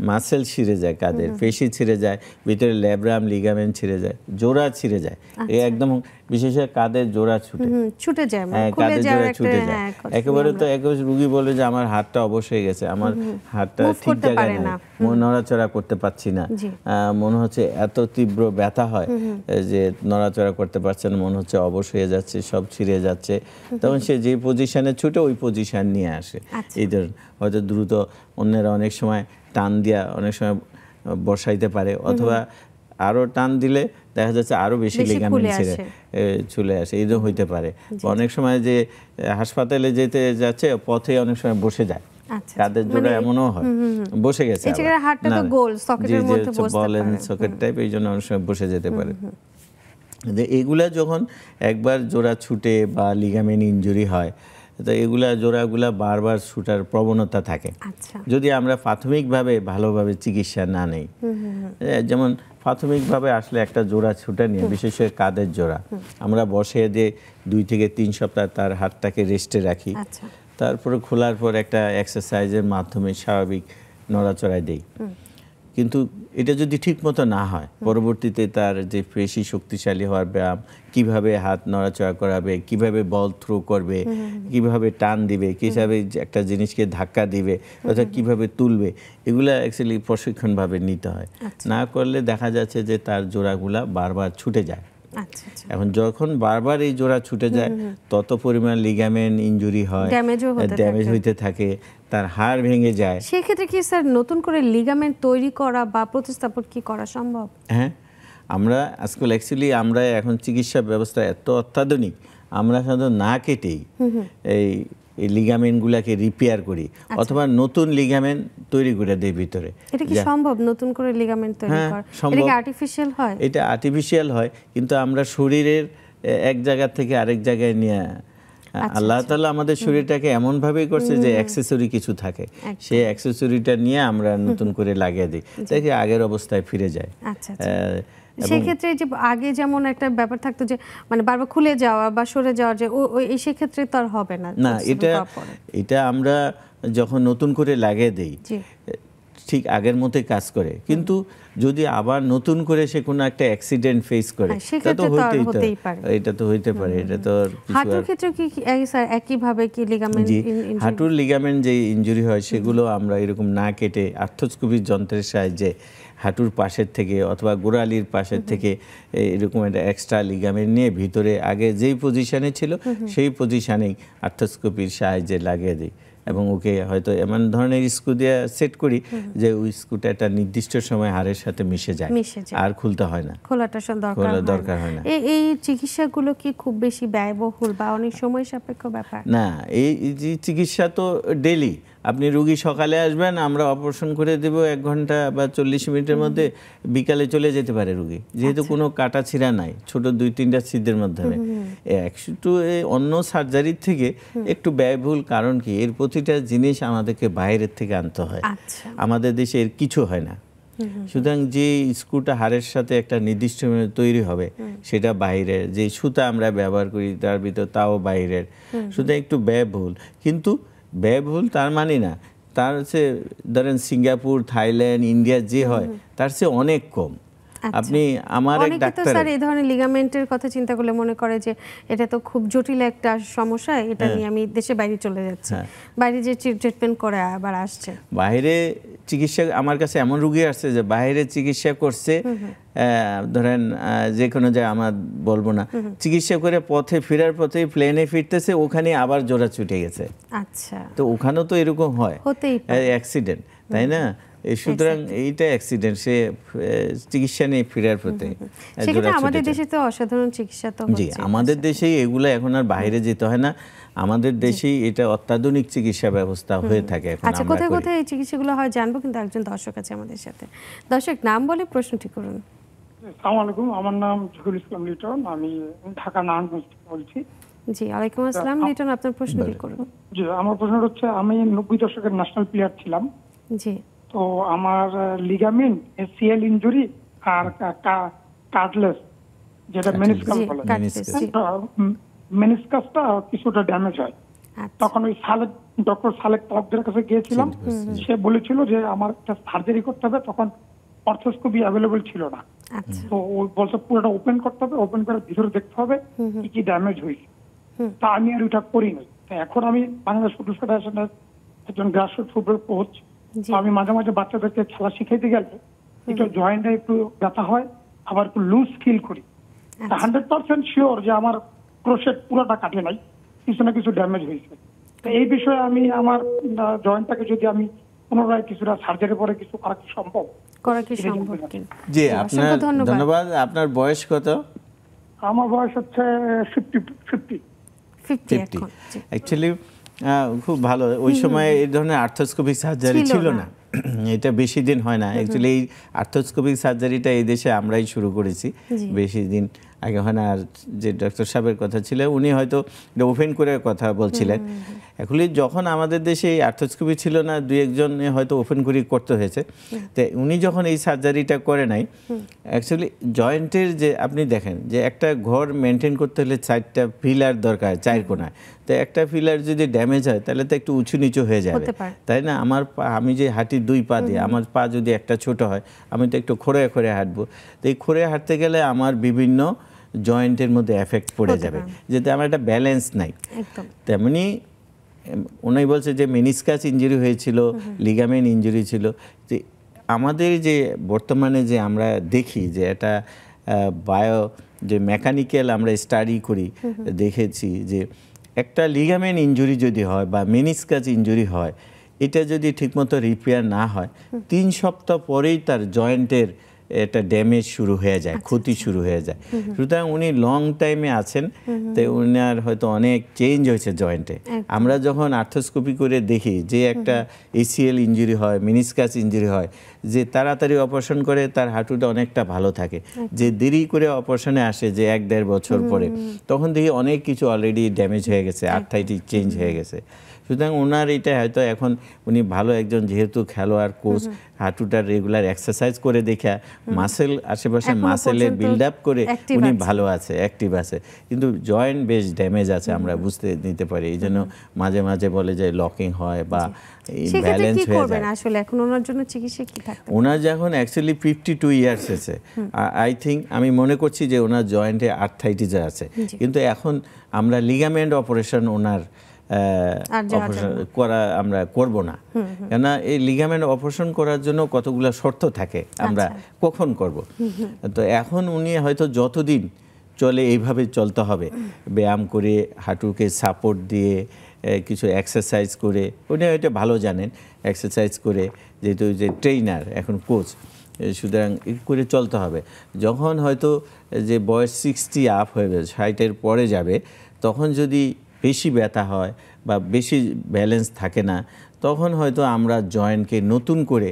Speaker 2: মাসেল ছিঁড়ে যায়, কাঁধের পেশি ছিঁড়ে যায়, ভিতরে ল্যাব্রাম লিগামেন্ট ছিঁড়ে যায়, জোড়া ছিঁড়ে যায়, এই একদম বিশেষ করে কাঁধের জোড়া ছুটে যায়, কাঁধের জোড়া ছুটে যায় একেবারে। তো একেবারে রুগী বলে যে আমার হাতটা অবশ হয়ে গেছে, আমার হাতটা ঠিক জায়গায় না, নড়াচড়া করতে পারছি না, মনে হচ্ছে এত তীব্র ব্যথা হয় যে নড়াচড়া করতে পারছে না, মনে হচ্ছে অবশ হয়ে যাচ্ছে, সব ছিঁড়ে যাচ্ছে। তখন সে যে পজিশনে ছুটে ওই পজিশন নিয়ে আসে। এই ধরুন হয়তো দ্রুত অন্যেরা অনেক সময় টান দিয়া অনেক সময় বসাইতে পারে, অথবা আরো টান দিলে দেখা যাচ্ছে আরো বেশি লিগামেন্ট চলে আসে, এই হইতে পারে। অনেক সময় যে হাসপাতালে যেতে যাচ্ছে পথে অনেক সময় বসে যায়, কাঁধের জোড়া এমনও হয় বসে গেছে, বল এন্ড সকেট টাইপ, এই জন্য অনেক সময় বসে যেতে পারে। এগুলা যখন একবার জোড়া ছুটে বা লিগামেন্ট ইনজুরি হয়, তো এগুলা জোড়াগুলা বারবার ছুটার প্রবণতা থাকে যদি আমরা প্রাথমিকভাবে ভালোভাবে চিকিৎসা না নেই। যেমন প্রাথমিকভাবে আসলে একটা জোড়া ছুটা নিয়ে, বিশেষ করে কাঁধের জোড়া, আমরা বসিয়ে দিয়ে 2 থেকে 3 সপ্তাহ তার হাতটাকে রেস্টে রাখি, তারপরে খোলার পর একটা এক্সারসাইজের মাধ্যমে স্বাভাবিক নড়াচড়ায় দেই। কিন্তু এটা যদি ঠিক মতো না হয়, পরবর্তীতে তার যে পেশি শক্তিশালী হওয়ার ব্যায়াম, কিভাবে হাত নড়াচড়া করাবে, কিভাবে বল থ্রো করবে, কিভাবে টান দিবে, কিভাবে একটা জিনিসকে ধাক্কা দিবে, অর্থাৎ কিভাবে তুলবে, এগুলা অ্যাকচুয়ালি প্রশিক্ষণভাবে নিতে হয়। না করলে দেখা যাচ্ছে যে তার জোড়াগুলা বারবার ছুটে যায়। এখন যখন বারবার এই জোড়া ছুটে যায়, তত পরিমাণ লিগামেন্ট ইনজুরি হয়, ড্যামেজ হইতে থাকে, তার হাড় ভেঙে যায়।
Speaker 1: সেক্ষেত্রে কি স্যার নতুন করে লিগামেন্ট তৈরি করা বা প্রতিস্থাপন কি করা সম্ভব?
Speaker 2: হ্যাঁ, আমরা আজকাল অ্যাকচুয়ালি আমরা এখন চিকিৎসা ব্যবস্থা এত অত্যাধুনিক, আমরা সাধারণত না কেটেই এই লিগামেন্টগুলোকে রিপেয়ার করি, অথবা নতুন লিগামেন্ট তৈরি করে দেই ভিতরে।
Speaker 1: এটা কি সম্ভব নতুন করে লিগামেন্ট তৈরি করা? এটা কি আর্টিফিশিয়াল হয়?
Speaker 2: এটা আর্টিফিশিয়াল হয়, কিন্তু আমরা শরীরের এক জায়গা থেকে আরেক জায়গায় নিয়ে, আল্লাহ তাআলা আমাদের শরীরটাকে এমন ভাবেই করছে যে অ্যাকসেসরি কিছু থাকে, সেই অ্যাকসেসরিটা নিয়ে আমরা নতুন করে লাগিয়ে দিই, যাতে আগের অবস্থায় ফিরে যায়।
Speaker 1: সেক্ষেত্রে যে আগে যেমন একটা ব্যাপার থাকতো যে মানে বারবার খুলে যাওয়া বা সরে যাওয়া, যে এই সেক্ষেত্রে তো আর হবে না।
Speaker 2: না, এটা আমরা যখন নতুন করে লাগিয়ে দেই ঠিক আগের মতোই কাজ করে, কিন্তু যদি আবার নতুন করে সে কোনো একটা অ্যাক্সিডেন্ট ফেস করে, এটা তো হতেই পারে। এটা তো
Speaker 1: হাঁটুর ক্ষেত্রে কি স্যার একই ভাবে কি লিগামেন্ট ইনজুরি?
Speaker 2: হাঁটুর লিগামেন্ট যে ইনজুরি হয় সেগুলো আমরা এরকম না কেটে আর্থ্রোস্কোপিক যন্ত্রের সাহায্যে হাঁটুর পাশের থেকে অথবা গোড়ালির পাশের থেকে এরকম একটা এক্সট্রা লিগামেন্ট নিয়ে ভিতরে আগে যেই পজিশনে ছিল সেই পজিশনেই আর্থ্রোস্কোপির সাহায্যে লাগিয়ে দিই, এবং ওকে হয়তো এমন ধরনের স্ক্রু দিয়ে সেট করি যে ওই স্ক্রুটা একটা নির্দিষ্ট সময় হাড়ের সাথে মিশে যায়, আর খুলতে হয় না,
Speaker 1: খোলাটা দরকার হয় না। এই চিকিৎসাগুলো কি খুব বেশি ব্যয়বহুল বা অনেক সময় সাপেক্ষ ব্যাপার?
Speaker 2: না, এই চিকিৎসা তো ডেইলি। আপনি রুগী সকালে আসবেন, আমরা অপারেশন করে দেব 1 ঘন্টা বা 40 মিনিটের মধ্যে, বিকালে চলে যেতে পারে রুগী, যেহেতু কোনো কাটা ছিঁড়া নাই, ছোট 2-3টা ছিদ্রের মাধ্যমে। একটু অন্য সার্জারির থেকে একটু ব্যয়বহুল, কারণ কি এর প্রতিটা জিনিস আমাদেরকে বাইরের থেকে আনতে হয়, আমাদের দেশে এর কিছু হয় না। সুতরাং যে স্ক্রুটা হাড়ের সাথে একটা নির্দিষ্ট তৈরি হবে সেটা বাইরের, যে সুতা আমরা ব্যবহার করি তার ভিতর তাও বাইরের, সুতরাং একটু ব্যয়বহুল। কিন্তু ব্যয়বহুল তার মানে না তার চেয়ে ধরেন সিঙ্গাপুর, থাইল্যান্ড, ইন্ডিয়া যে হয় তার চেয়ে অনেক কম। আপনি আমার এক ডাক্তার
Speaker 1: স্যার এই ধরনের লিগামেন্টের কথা চিন্তা করলে মনে করে যে এটা তো খুব জটিল একটা সমস্যা, এটা নিয়ে আমি দেশে বাইরে চলে যাচ্ছি, বাইরে যে ট্রিটমেন্ট করে আবার আসছে।
Speaker 2: বাইরে চিকিৎসা, আমার কাছে এমন রোগী আসছে যে বাইরে চিকিৎসা করছে, ধরেন যে কোনো জায়গায় আমার বলবো না, চিকিৎসা করে পথে ফেরার পথে প্লেনে ফিরতেছে, ওখানে আবার জোড়া ছুটে গেছে।
Speaker 1: আচ্ছা,
Speaker 2: তো ওখানেও তো এরকম হয়,
Speaker 1: হতেই পারে
Speaker 2: অ্যাক্সিডেন্ট, তাই না? সুতরাং এইটা অ্যাক্সিডেন্ট, সে চিকিৎসা নিয়ে ফেরার পথে।
Speaker 1: সেক্ষেত্রে আমাদের দেশে তো অসাধারণ চিকিৎসা তো
Speaker 2: জি, আমাদের দেশেই এগুলো এখন আর বাইরে যেতে হয় না, আমাদের দেশেই এটা অত্যাধুনিক চিকিৎসা ব্যবস্থা হয়ে থাকে এখন।
Speaker 1: আচ্ছা, কোথায় কোথায় এই চিকিৎসাগুলো হয় জানবো, কিন্তু একজন দর্শক আছে আমাদের সাথে। দর্শক, নাম বলে প্রশ্নটি করুন।
Speaker 5: আসসালামু আলাইকুম, আমার নাম জহুরুল ইসলাম লিটন, আমি ঢাকা নারায়ণগঞ্জ থেকে বলছি।
Speaker 1: জি, ওয়ালাইকুম আসসালাম লিটন, আপনার প্রশ্নটি করুন।
Speaker 5: জি, আমার প্রশ্ন হচ্ছে, আমি 90 দশকের ন্যাশনাল প্লেয়ার ছিলাম।
Speaker 1: জি,
Speaker 5: তো আমার লিগামেন্ট, এসিএল ইনজুরি আর কার্টলেস, যেটা মেনিসকাস বলে, মেনিসকাসটা কিছুটা ড্যামেজ হয়। তখন ওই ডক্টর সালেক তালুকদারের কাছে গিয়েছিলাম, সে বলেছিল যে আমার একটা সার্জারি করতে হবে, তখন অর্থোস্কোপি অ্যাভেলেবল ছিল না। তো ওই বলছে পুরোটা ওপেন করতে হবে, ওপেন করে ভিতরে দেখতে হবে কি কি ড্যামেজ হয়েছে। তা আমি আর ওইটা করিনি। এখন আমি বাংলাদেশ ফুটবল ফেডারেশনের একজন গ্রাসরুট ফুটবল কোচ। আমি মাঝে মাঝে বাচ্চাদেরকে খেলা শিখাইতে গেলে একটু জয়েন্টে একটু ব্যথা হয়, আবার একটু লুজ ফিল করি। 100% শিওর যে আমার ক্রোশেট পুরোটা কাটে নাই, কিছু না কিছু ড্যামেজ হয়েছে। এই বিষয়ে আমি আমার জয়েন্টটাকে যদি আমি পুনরায় কিছুটা সার্জারি পরে কিছু করা কি সম্ভব?
Speaker 2: জি, আপনার ধন্যবাদ। আপনার বয়স কত?
Speaker 5: আমার বয়স হচ্ছে 50।
Speaker 2: অ্যাকচুয়ালি খুব ভালো। ওই সময় এই ধরনের আর্থ্রোস্কোপিক সার্জারি ছিল না, এটা বেশি দিন হয় না। অ্যাকচুয়ালি এই আর্থ্রোস্কোপিক সার্জারিটা এই দেশে আমরাই শুরু করেছি, বেশি দিন আগে হয় না। আর যে ডক্টর সাহেবের কথা ছিল, উনি হয়তো ওপেন করে কথা বলছিলেন। অ্যাকচুয়ালি যখন আমাদের দেশে এই আর্থ্রোস্কোপি ছিল না, দুই একজনে হয়তো ওপেন করে করতে হয়েছে। তো উনি যখন এই সার্জারিটা করে নাই, অ্যাকচুয়ালি জয়েন্টের যে আপনি দেখেন যে একটা ঘর মেনটেন করতে হলে 4টা পিলার দরকার, 4 কোণায়। তো একটা পিলার যদি ড্যামেজ হয় তাহলে তো একটু উঁচু নিচু হয়ে যাবে, তাই না? আমার আমি যে হাঁটি 2 পা দিয়ে, আমার পা যদি একটা ছোট হয়, আমি তো একটু খোঁড়ে খোঁড়ে হাঁটবো। তো এই খোঁড়ে হাঁটতে গেলে আমার বিভিন্ন জয়েন্টের মধ্যে এফেক্ট পড়ে যাবে, যেতে আমার একটা ব্যালেন্স নাই। তেমনি উনি বলছে যে মেনিসকাস ইনজুরি হয়েছিল, লিগামেন্ট ইনজুরি ছিল। যে আমাদের যে বর্তমানে যে আমরা দেখি যে এটা যে মেকানিক্যাল আমরা স্টাডি করি, দেখেছি যে একটা লিগামেন্ট ইনজুরি যদি হয় বা মেনিসকাস ইনজুরি হয়, এটা যদি ঠিকমতো রিপেয়ার না হয় 3 সপ্তাহ পরেই তার জয়েন্টের একটা ড্যামেজ শুরু হয়ে যায়, ক্ষতি শুরু হয়ে যায়। সুতরাং উনি লং টাইমে আছেন, তাই উনার হয়তো অনেক চেঞ্জ হয়েছে জয়েন্টে। আমরা যখন আর্থ্রোস্কোপি করে দেখি যে একটা এসিএল ইনজুরি হয়, মেনিসকাস ইনজুরি হয়, যে তাড়াতাড়ি অপারেশন করে তার হাঁটুটা অনেকটা ভালো থাকে। যে দেরি করে অপারেশনে আসে, যে 1-1.5 বছর পরে, তখন দেখি অনেক কিছু অলরেডি ড্যামেজ হয়ে গেছে, আর্থ্রাইটিস চেঞ্জ হয়ে গেছে। সুতরাং ওনার এটা হয়তো এখন উনি ভালো একজন যেহেতু খেলোয়াড় কোচ, হাঁটুটার রেগুলার এক্সারসাইজ করে দেখা মাসেল আশেপাশে মাসেলের বিল্ড আপ করে উনি ভালো আছে, অ্যাক্টিভ আছে। কিন্তু জয়েন্ট বেশ ড্যামেজ আছে, আমরা বুঝতে নিতে পারি। এই জন্য মাঝে মাঝে বলে যে লকিং হয় বা ব্যালেন্স হয়ে যায়।
Speaker 1: আসলে এখন ওনার জন্য চিকিৎসা কি থাকবে?
Speaker 2: ওনার যখন অ্যাকচুয়ালি 52 ইয়ার্স আছে, আই থিঙ্ক, আমি মনে করছি যে ওনার জয়েন্টে আর্থ্রাইটিস আছে। কিন্তু এখন আমরা লিগামেন্ট অপারেশন ওনার করা আমরা করব না, কেননা এই লিগামেন্ট অপারেশন করার জন্য কতগুলো শর্ত থাকে, আমরা কখন করব। তো এখন উনি হয়তো যতদিন চলে এইভাবে চলতে হবে, ব্যায়াম করে, হাঁটুকে সাপোর্ট দিয়ে, কিছু এক্সারসাইজ করে, উনি হয়তো ভালো জানেন, এক্সারসাইজ করে, যেহেতু যে ট্রেইনার এখন কোচ, সুতরাং করে চলতে হবে। যখন হয়তো যে বয়স 60 আপ হয়ে যাবে, 60-এর পরে যাবে, তখন যদি বেশি ব্যথা হয় বা বেশি ব্যালেন্স থাকে না, তখন হয়তো আমরা জয়েন্টকে নতুন করে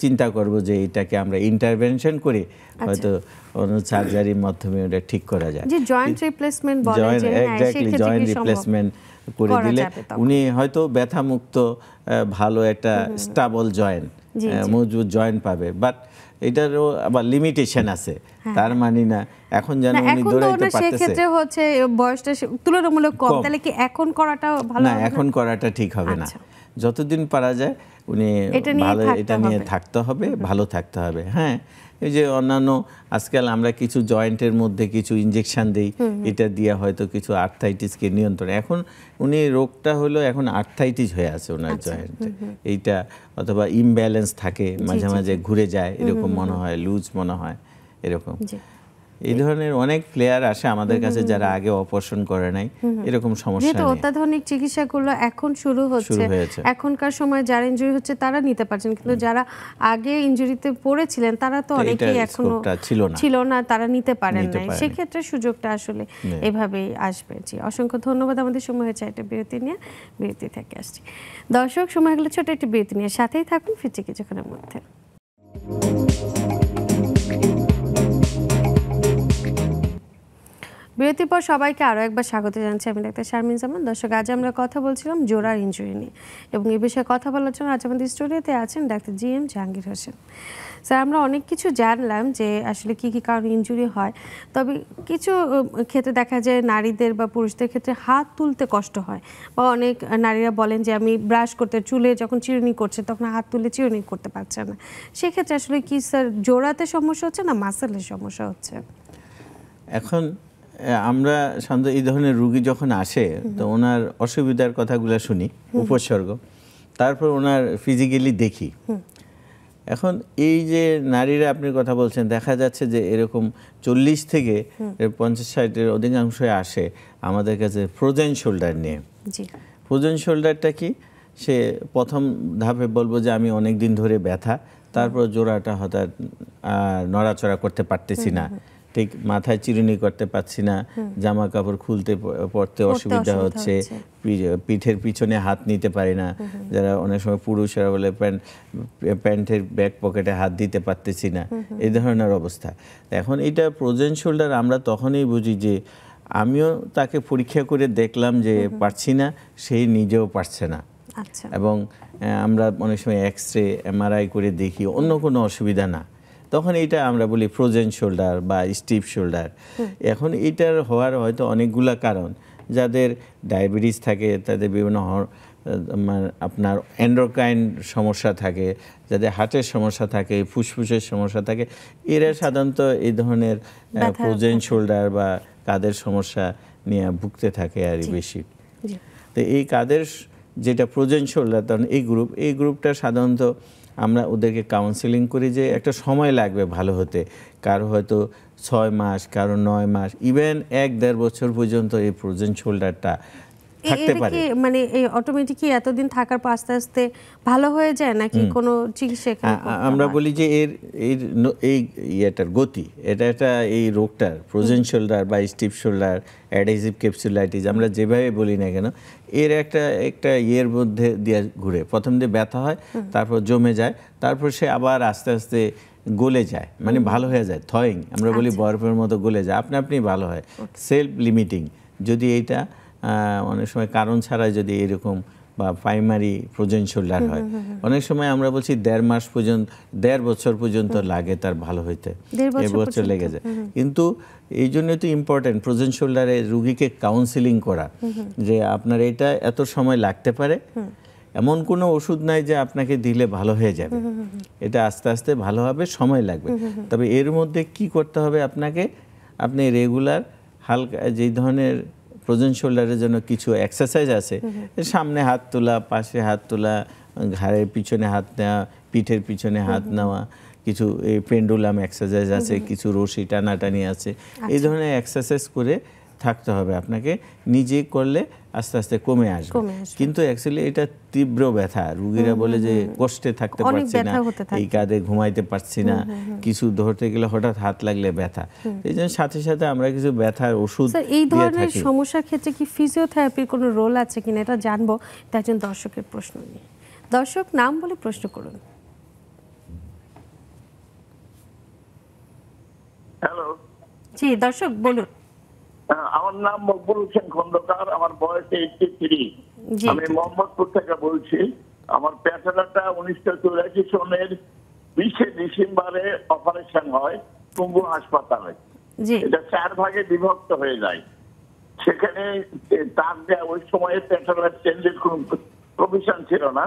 Speaker 2: চিন্তা করব যে এটাকে আমরা ইন্টারভেনশন করে হয়তো অন্য সার্জারির মাধ্যমে ওটা ঠিক করা যায়।
Speaker 1: যে জয়েন্ট রিপ্লেসমেন্ট বলে যে
Speaker 2: এক্স্যাক্টলি জয়েন্ট রিপ্লেসমেন্ট করে দিলে উনি হয়তো ব্যথামুক্ত ভালো একটা স্টেবল জয়েন্ট মজবুত জয়েন্ট পাবে, বাট এটারও আবার লিমিটেশন আছে। তার মানে না এখন যেন উনি দৌড়াইতে পারতেছে,
Speaker 1: সেক্ষেত্রে হচ্ছে বয়সটা তুলনামূলক কম, তাহলে কি এখন করাটা ভালো
Speaker 2: না? এখন করাটা ঠিক হবে না। যতদিন পারা যায় উনি ভালো এটা নিয়ে থাকতে হবে, ভালো থাকতে হবে। হ্যাঁ, এই যে অন্যান্য আজকাল আমরা কিছু জয়েন্টের মধ্যে কিছু ইনজেকশন দেই, এটা দিয়ে হয়তো কিছু আর্থ্রাইটিসকে নিয়ন্ত্রণ। এখন উনি রোগটা হলো এখন আর্থ্রাইটিস হয়ে আছে ওনার জয়েন্টে, এইটা অথবা ইমব্যালেন্স থাকে, মাঝে মাঝে ঘুরে যায় এরকম মনে হয়, লুজ মনে হয় এরকম। এই ধরনের অনেক প্লেয়ার আসে আমাদের কাছে যারা আগে অপারেশন করে নাই, এরকম সমস্যা নেই।
Speaker 1: অত্যাধুনিক চিকিৎসাগুলো এখন শুরু হচ্ছে, এখনকার সময় যারা ইনজুরি হচ্ছে তারা নিতে পারছেন, কিন্তু যারা আগে ইনজুরিতে পড়েছিলেন তারা তো অনেকেই এখনো ছিল না, তারা নিতে পারেন না। সেক্ষেত্রে সুযোগটা আসলে এভাবেই আসবে। জি, অসংখ্য ধন্যবাদ। আমাদের সময় হয়েছে একটা বিরতি নিয়ে, বিরতি থেকে আসছি। দর্শক, সময় হলো ছোট একটি বিরতি নিয়ে, সাথেই থাকুন, ফিরছি কিছুক্ষণের মধ্যে। বিরতির পর সবাইকে আরও একবার স্বাগত জানাচ্ছি। আমি ডাক্তার শারমিন জামান। দর্শক, আজ আমরা কথা বলছিলাম জোড়ার ইনজুরি নিয়ে, এবং এই বিষয়ে কথা বলার জন্য আজ আমাদের স্টুডিওতে আছেন doctor GM Jahangir Hossain. Sir, আমরা অনেক কিছু জানলাম যে আসলে কী কী কারণে ইনজুরি হয়, তবে কিছু ক্ষেত্রে দেখা যায় নারীদের বা পুরুষদের ক্ষেত্রে হাত তুলতে কষ্ট হয়, বা অনেক নারীরা বলেন যে আমি ব্রাশ করতে, চুলে যখন চিরুনি করছে তখন হাত তুলে চিরুনি করতে পারছে না। সেক্ষেত্রে আসলে কি স্যার জোড়াতে সমস্যা হচ্ছে না মাসেলের সমস্যা হচ্ছে?
Speaker 2: এখন আমরা সাধারণত এই ধরনের রুগী যখন আসে তো ওনার অসুবিধার কথাগুলো শুনি, উপসর্গ, তারপর ওনার ফিজিক্যালি দেখি। এখন এই যে নারীরা আপনি কথা বলছেন, দেখা যাচ্ছে যে এরকম 40 থেকে 50-60-এর অধিকাংশ আসে আমাদের কাছে ফ্রোজেন শোল্ডার নিয়ে। ফ্রোজেন শোল্ডারটা কি? সে প্রথম ধাপে বলবো যে আমি অনেক দিন ধরে ব্যথা, তারপর জোড়াটা হঠাৎ নড়াচড়া করতে পারতেছি না, ঠিক মাথায় চিরুনি করতে পারছি না, জামা কাপড় খুলতে পড়তে অসুবিধা হচ্ছে, পিঠের পিছনে হাত নিতে পারি না, যারা অনেক সময় পুরুষরা বলে প্যান্টের ব্যাক পকেটে হাত দিতে পারতেছি না, এই ধরনের অবস্থা। এখন এটা ফ্রোজেন শোল্ডার আমরা তখনই বুঝি যে আমিও তাকে পরীক্ষা করে দেখলাম যে পারছি না, সেই নিজেও পারছে না। এবং আমরা অনেক সময় এক্স-রে MRI করে দেখি অন্য কোনো অসুবিধা না, তখন এটা আমরা বলি ফ্রোজেন শোল্ডার বা স্টিফ শোল্ডার। এখন এটার হওয়ার হয়তো অনেকগুলা কারণ, যাদের ডায়াবেটিস থাকে, তাদের বিভিন্ন আপনার এন্ডোক্রাইন সমস্যা থাকে, যাদের হার্টের সমস্যা থাকে, ফুসফুসের সমস্যা থাকে, এরা সাধারণত এই ধরনের ফ্রোজেন শোল্ডার বা কাঁধের সমস্যা নিয়ে ভুগতে থাকে আর বেশি। তো এই কাঁধের যেটা ফ্রোজেন শোল্ডার, তখন এই গ্রুপটা সাধারণত আমরা ওদেরকে কাউন্সেলিং করি যে একটা সময় লাগবে ভালো হতে, কারো হয়তো 6 মাস, কারো 9 মাস, ইভেন 1-1.5 বছর পর্যন্ত এই ফ্রোজেন শোল্ডারটা থাকতে পারে।
Speaker 1: মানে এই অটোমেটিকই এতদিন থাকার পর আস্তে আস্তে ভালো হয়ে যায় নাকি কোনো চিকিৎসা?
Speaker 2: আমরা বলি যে এই ইয়েটার গতি, এটা এই রোগটার ফ্রোজেন শোল্ডার বা স্টিফ শোল্ডার, অ্যাডহেসিভ ক্যাপসুলাইটিস আমরা যেভাবে বলি না কেন, এর একটা ইয়ের মধ্যে দিয়ে ঘুরে, প্রথম দিয়ে ব্যথা হয়, তারপর জমে যায়, তারপর সে আবার আস্তে আস্তে গলে যায়, মানে ভালো হয়ে যায়, থয়িং আমরা বলি, বরফের মতো গলে যায়, আপনি ভালো হয়, সেলফ লিমিটিং। যদি এইটা অনেক সময় কারণ ছাড়াই যদি এরকম বা প্রাইমারি ফ্রোজেন শোল্ডার হয়, অনেক সময় আমরা বলছি 1.5 মাস পর্যন্ত, 1.5 বছর পর্যন্ত লাগে তার ভালো হইতে, 1 বছর লেগে যায়। কিন্তু এই জন্য তো ইম্পর্টেন্ট ফ্রোজেন শোল্ডারে রুগীকে কাউন্সেলিং করা, যে আপনার এটা এত সময় লাগতে পারে, এমন কোনো ওষুধ নাই যে আপনাকে দিলে ভালো হয়ে যাবে, এটা আস্তে আস্তে ভালো হবে, সময় লাগবে। তবে এর মধ্যে কি করতে হবে আপনাকে, আপনি রেগুলার হালকা যেই ধরনের ফ্রোজেন শোল্ডারের জন্য কিছু এক্সারসাইজ আছে, সামনে হাত তোলা, পাশে হাত তোলা, ঘাড়ের পিছনে হাত নেওয়া, পিঠের পিছনে হাত নেওয়া, কিছু এই পেন্ডুলাম এক্সারসাইজ আছে, কিছু রশি টানাটানি আছে, এই ধরনের এক্সারসাইজ করে থাকতে হবে আপনাকে। নিজে করলে আস্তে আস্তে কমে আসবে। কিন্তু অ্যাকচুয়ালি এটা তীব্র ব্যথা, রুগীরা বলে যে কষ্টে থাকতে পারছি না, এই কাঁধে ঘুমাইতে পারছি না, কিছু ধরতে গেলে হঠাৎ হাত লাগলে ব্যথা, এই জন্য সাথে সাথে আমরা কিছু ব্যথার ওষুধ দিয়ে থাকি।
Speaker 1: এই ধরনের সমস্যার ক্ষেত্রে কি ফিজিওথেরাপির কোনো রোল আছে কিনা এটা জানবো, তাই একজন দর্শকের প্রশ্ন নিয়ে। দর্শক, নাম বলে প্রশ্ন করুন।
Speaker 6: হ্যালো।
Speaker 1: জি দর্শক বলুন।
Speaker 6: আমার নাম মকবুল হোসেন খন্দকার, আমার বয়স 83। আমি মোহাম্মদপুর থেকে বলছি। আমার পেটেলাটা 1984 সনের 20 ডিসেম্বরে অপারেশন হয় পঙ্গু হাসপাতালে।
Speaker 1: জি
Speaker 6: এটা 4 ভাগে বিভক্ত হয়ে যায়। সেখানে তার দেওয়া ওই সময়ে পেটেলার চেঞ্জের কোন প্রভিশন ছিল না,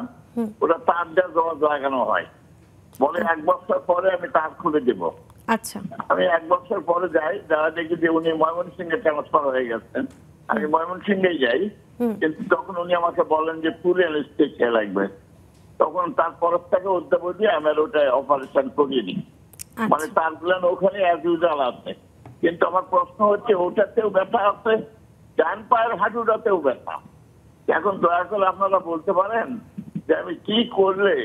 Speaker 6: ওটা তার দেওয়া লাগানো হয়। বলে 1 বছর পরে আমি তার খুলে দেব।
Speaker 1: আচ্ছা
Speaker 6: আমি 1 বছর পরে যাই, যারা দেখি যে উনি ময়মনসিংহে ট্রান্সফার হয়ে গেছেন। আমি ময়মনসিংহে যাই, কিন্তু তখন উনি আমাকে বলেন যে ফুল অ্যানেস্থেসিয়া লাগবে। তখন তার তরফ থেকে অধ্যাপতি আমার ওটা অপারেশন করিয়ে দিই। মানে তার প্ল্যান ওখানে অ্যাজ ইউজুয়াল আছে, কিন্তু আমার প্রশ্ন হচ্ছে ওটাতেও ব্যথা আছে, ডান পায়ের হাঁটুটাতেও ব্যথা। এখন দয়া করে আপনারা বলতে পারেন যে আমি কি করলে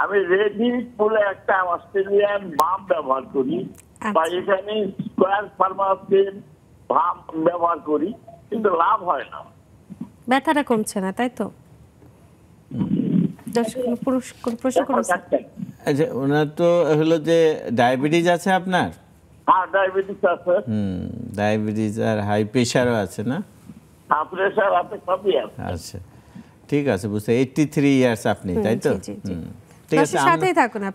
Speaker 6: আমি রেডি বলে একটা অস্ট্রেলিয়ান বাম ব্যবহার করি, বা এখানে স্কোয়ার ফার্মাসির বাম ব্যবহার করি, কিন্তু লাভ হয় না,
Speaker 1: ব্যথাটা কমছে না, তাই তো? প্রশ্ন করেছেন।
Speaker 2: আচ্ছা, ওনার তো হলো যে ডায়াবেটিস আছে আপনার?
Speaker 6: হ্যাঁ, ডায়াবেটিস আছে।
Speaker 2: ডায়াবেটিস আর হাই প্রেশারও আছে না?
Speaker 6: হ্যাঁ, প্রেশার আছে, সবই আছে।
Speaker 2: আচ্ছা, ঠিক আছে, বুঝতে 83 ইয়ার্স আপনি, তাই তো? ঠিক আছে,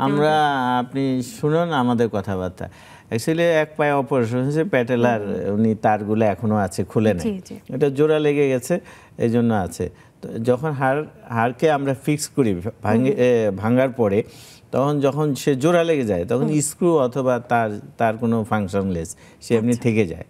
Speaker 2: আমরা আপনি শুনুন আমাদের কথাবার্তা। অ্যাকচুয়ালি এক পায়ে অপারেশন হয়েছে, পেটেলার উনি তারগুলো এখনো আছে, খুলে নেই, এটা জোড়া লেগে গেছে, এই জন্য আছে। তো যখন হাড়কে আমরা ফিক্স করি ভাঙার পরে, তখন যখন সে জোড়া লেগে যায় তখন স্ক্রু অথবা তার কোনো ফাংশনলেস, সে এমনি থেকে যায়।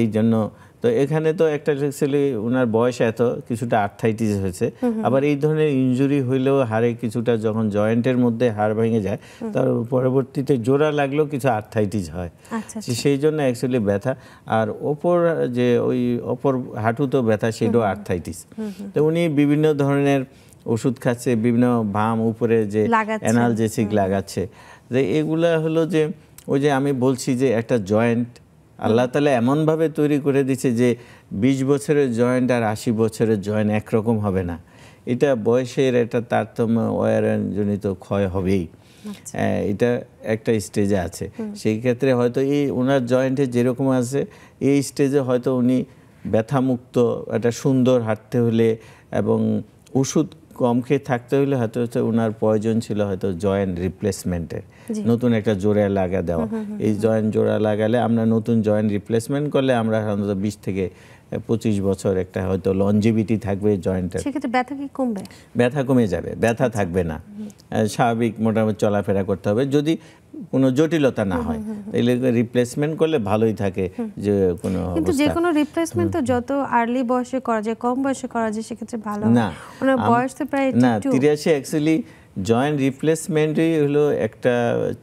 Speaker 2: এই জন্য তো এখানে তো একটা অ্যাকচুয়ালি ওনার বয়স এত, কিছুটা আর্থাইটিস হয়েছে। আবার এই ধরনের ইনজুরি হইলেও হাড়ে কিছুটা যখন জয়েন্টের মধ্যে হাড় ভেঙে যায়, তার পরবর্তীতে জোড়া লাগলেও কিছু আর্থাইটিস হয়, সেই জন্য অ্যাকচুয়ালি ব্যথা। আর ওপর যে ওই অপর হাঁটুতেও ব্যথা, সেটাও আর্থাইটিস। তো উনি বিভিন্ন ধরনের ওষুধ খাচ্ছে, বিভিন্ন বাম উপরে যে অ্যানালজেসিক লাগাচ্ছে। যে এগুলা হলো যে ওই যে আমি বলছি যে একটা জয়েন্ট আল্লাহ তাআলা এমনভাবে তৈরি করে দিচ্ছে যে 20 বছরের জয়েন্ট আর 80 বছরের জয়েন্ট একরকম হবে না। এটা বয়সের একটা তারতম্য, ওয়ারাজনিত ক্ষয় হবেই, এটা একটা স্টেজে আছে। সেই ক্ষেত্রে হয়তো এই ওনার জয়েন্টে যেরকম আছে, এই স্টেজে হয়তো উনি ব্যথামুক্ত একটা সুন্দর হাঁটতে হলে এবং ওষুধ কম খেয়ে থাকতে হলে হয়তো ওনার প্রয়োজন ছিল হয়তো জয়েন্ট রিপ্লেসমেন্টের, নতুন একটা জোড়া লাগা দেওয়া। এই জয়েন্ট জোড়া লাগালে আমরা নতুন জয়েন্ট রিপ্লেসমেন্ট করলে আমরা সাধারণত 20 থেকে 25 বছর একটা হয়তো লনজিভিটি থাকবে জয়েন্টের।
Speaker 1: সেক্ষেত্রে ব্যথা কি কমবে?
Speaker 2: ব্যথা কমে যাবে, ব্যথা থাকবে না, স্বাভাবিক মোটামুটি চলাফেরা করতে হবে, যদি কোনো জটিলতা না হয়। তাহলে রিপ্লেসমেন্ট করলে ভালোই থাকে যে কোনো অবস্থা।
Speaker 1: কিন্তু যে কোনো রিপ্লেসমেন্ট তো যত আর্লি বয়সে করা যায়, কম বয়সে করা যায়, সেক্ষেত্রে ভালো না। ওনার বয়স তো প্রায়
Speaker 2: না 83। অ্যাকচুয়ালি জয়েন্ট রিপ্লেসমেন্টই হলো একটা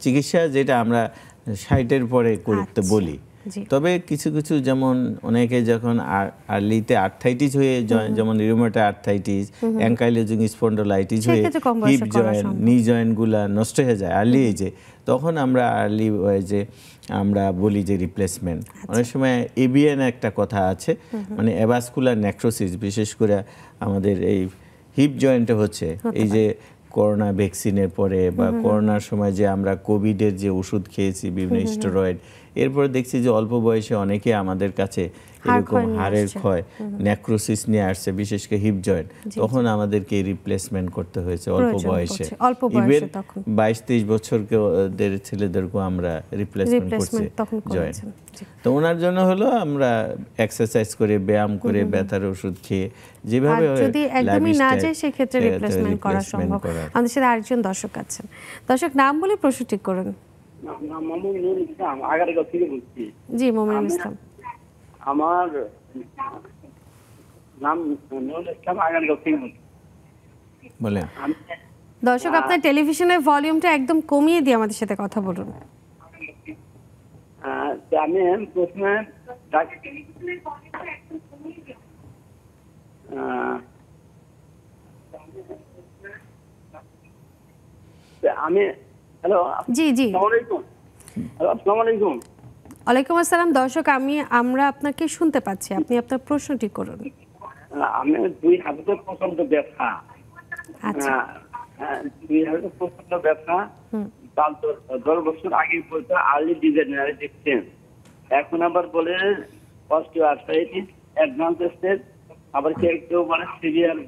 Speaker 2: চিকিৎসা যেটা আমরা 60-এর পরে করতে বলি। তবে কিছু কিছু যেমন অনেকে যখন আর্লিতে আর্থাইটিস হয়ে, যেমন রিউমেটয়েড আর্থাইটিস, অ্যাঙ্কাইলোজিং স্পন্ডোলাইটিস হয়ে হিপ জয়েন্ট, নি জয়েন্টগুলা নষ্ট হয়ে যায় আর্লি এজে, তখন আমরা আর্লি এজে আমরা বলি যে রিপ্লেসমেন্ট। অনেক সময় এবিএন একটা কথা আছে, মানে অ্যাভাসকুলার নেক্রোসিস, বিশেষ করে আমাদের এই হিপ জয়েন্টে হচ্ছে। এই যে করোনা ভ্যাকসিনের পরে বা করোনার সময় যে আমরা কোভিডের যে ওষুধ খেয়েছি, বিভিন্ন স্টেরয়েড, এরপরে দেখছি যে অল্প বয়সে অনেকে আমাদের কাছে এরকম হাড়ের ক্ষয়, নেক্রোসিস নিয়ে আসছে, বিশেষ করে হিপ জয়েন্ট, তখন আমাদেরকে রিপ্লেসমেন্ট করতে হয়েছে অল্প বয়সে। ইভেন 22-23 বছরদের ছেলেদেরকেও আমরা রিপ্লেসমেন্ট করছি জয়েন্ট। তো ওনার জন্য হলো আমরা এক্সারসাইজ করে, ব্যায়াম করে, ব্যথার ওষুধ খেয়ে, যেভাবে
Speaker 1: যদি একদমই না যায় সেক্ষেত্রে রিপ্লেসমেন্ট করা সম্ভব। আমাদের সাথে আরেকজন দর্শক আছেন। দর্শক, নাম বলে প্রশ্ন ঠিক করুন। জি, মোমিনুল ইসলাম।
Speaker 4: আমার নাম নুরুল ইসলাম, আগারগাঁও থেকে
Speaker 2: বলেন।
Speaker 1: দর্শক, আপনার টেলিভিশনের ভলিউমটা একদম কমিয়ে দিয়ে আমাদের সাথে কথা বলুন।
Speaker 4: আমি প্রথমে হ্যালো,
Speaker 1: জি জি,
Speaker 4: আসসালামু আলাইকুম।
Speaker 1: ওয়ালাইকুম আসসালাম। দর্শক, আমরা আপনাকে শুনতে পাচ্ছি, আপনি আপনার প্রশ্নটি করুন।
Speaker 4: আমি 2 হাতে প্রচন্ড ব্যথা।
Speaker 1: আচ্ছা,
Speaker 4: 2 হাতে প্রচন্ড ব্যথা। 10 বছর আগে বলতে আর্লি ডিজেনারেটিভ দেখছেন, এখন আবার বলে অস্টিওআর্থ্রাইটিস অ্যাডভান্স স্টেজ, আবার কেউ বলে সিভিয়ার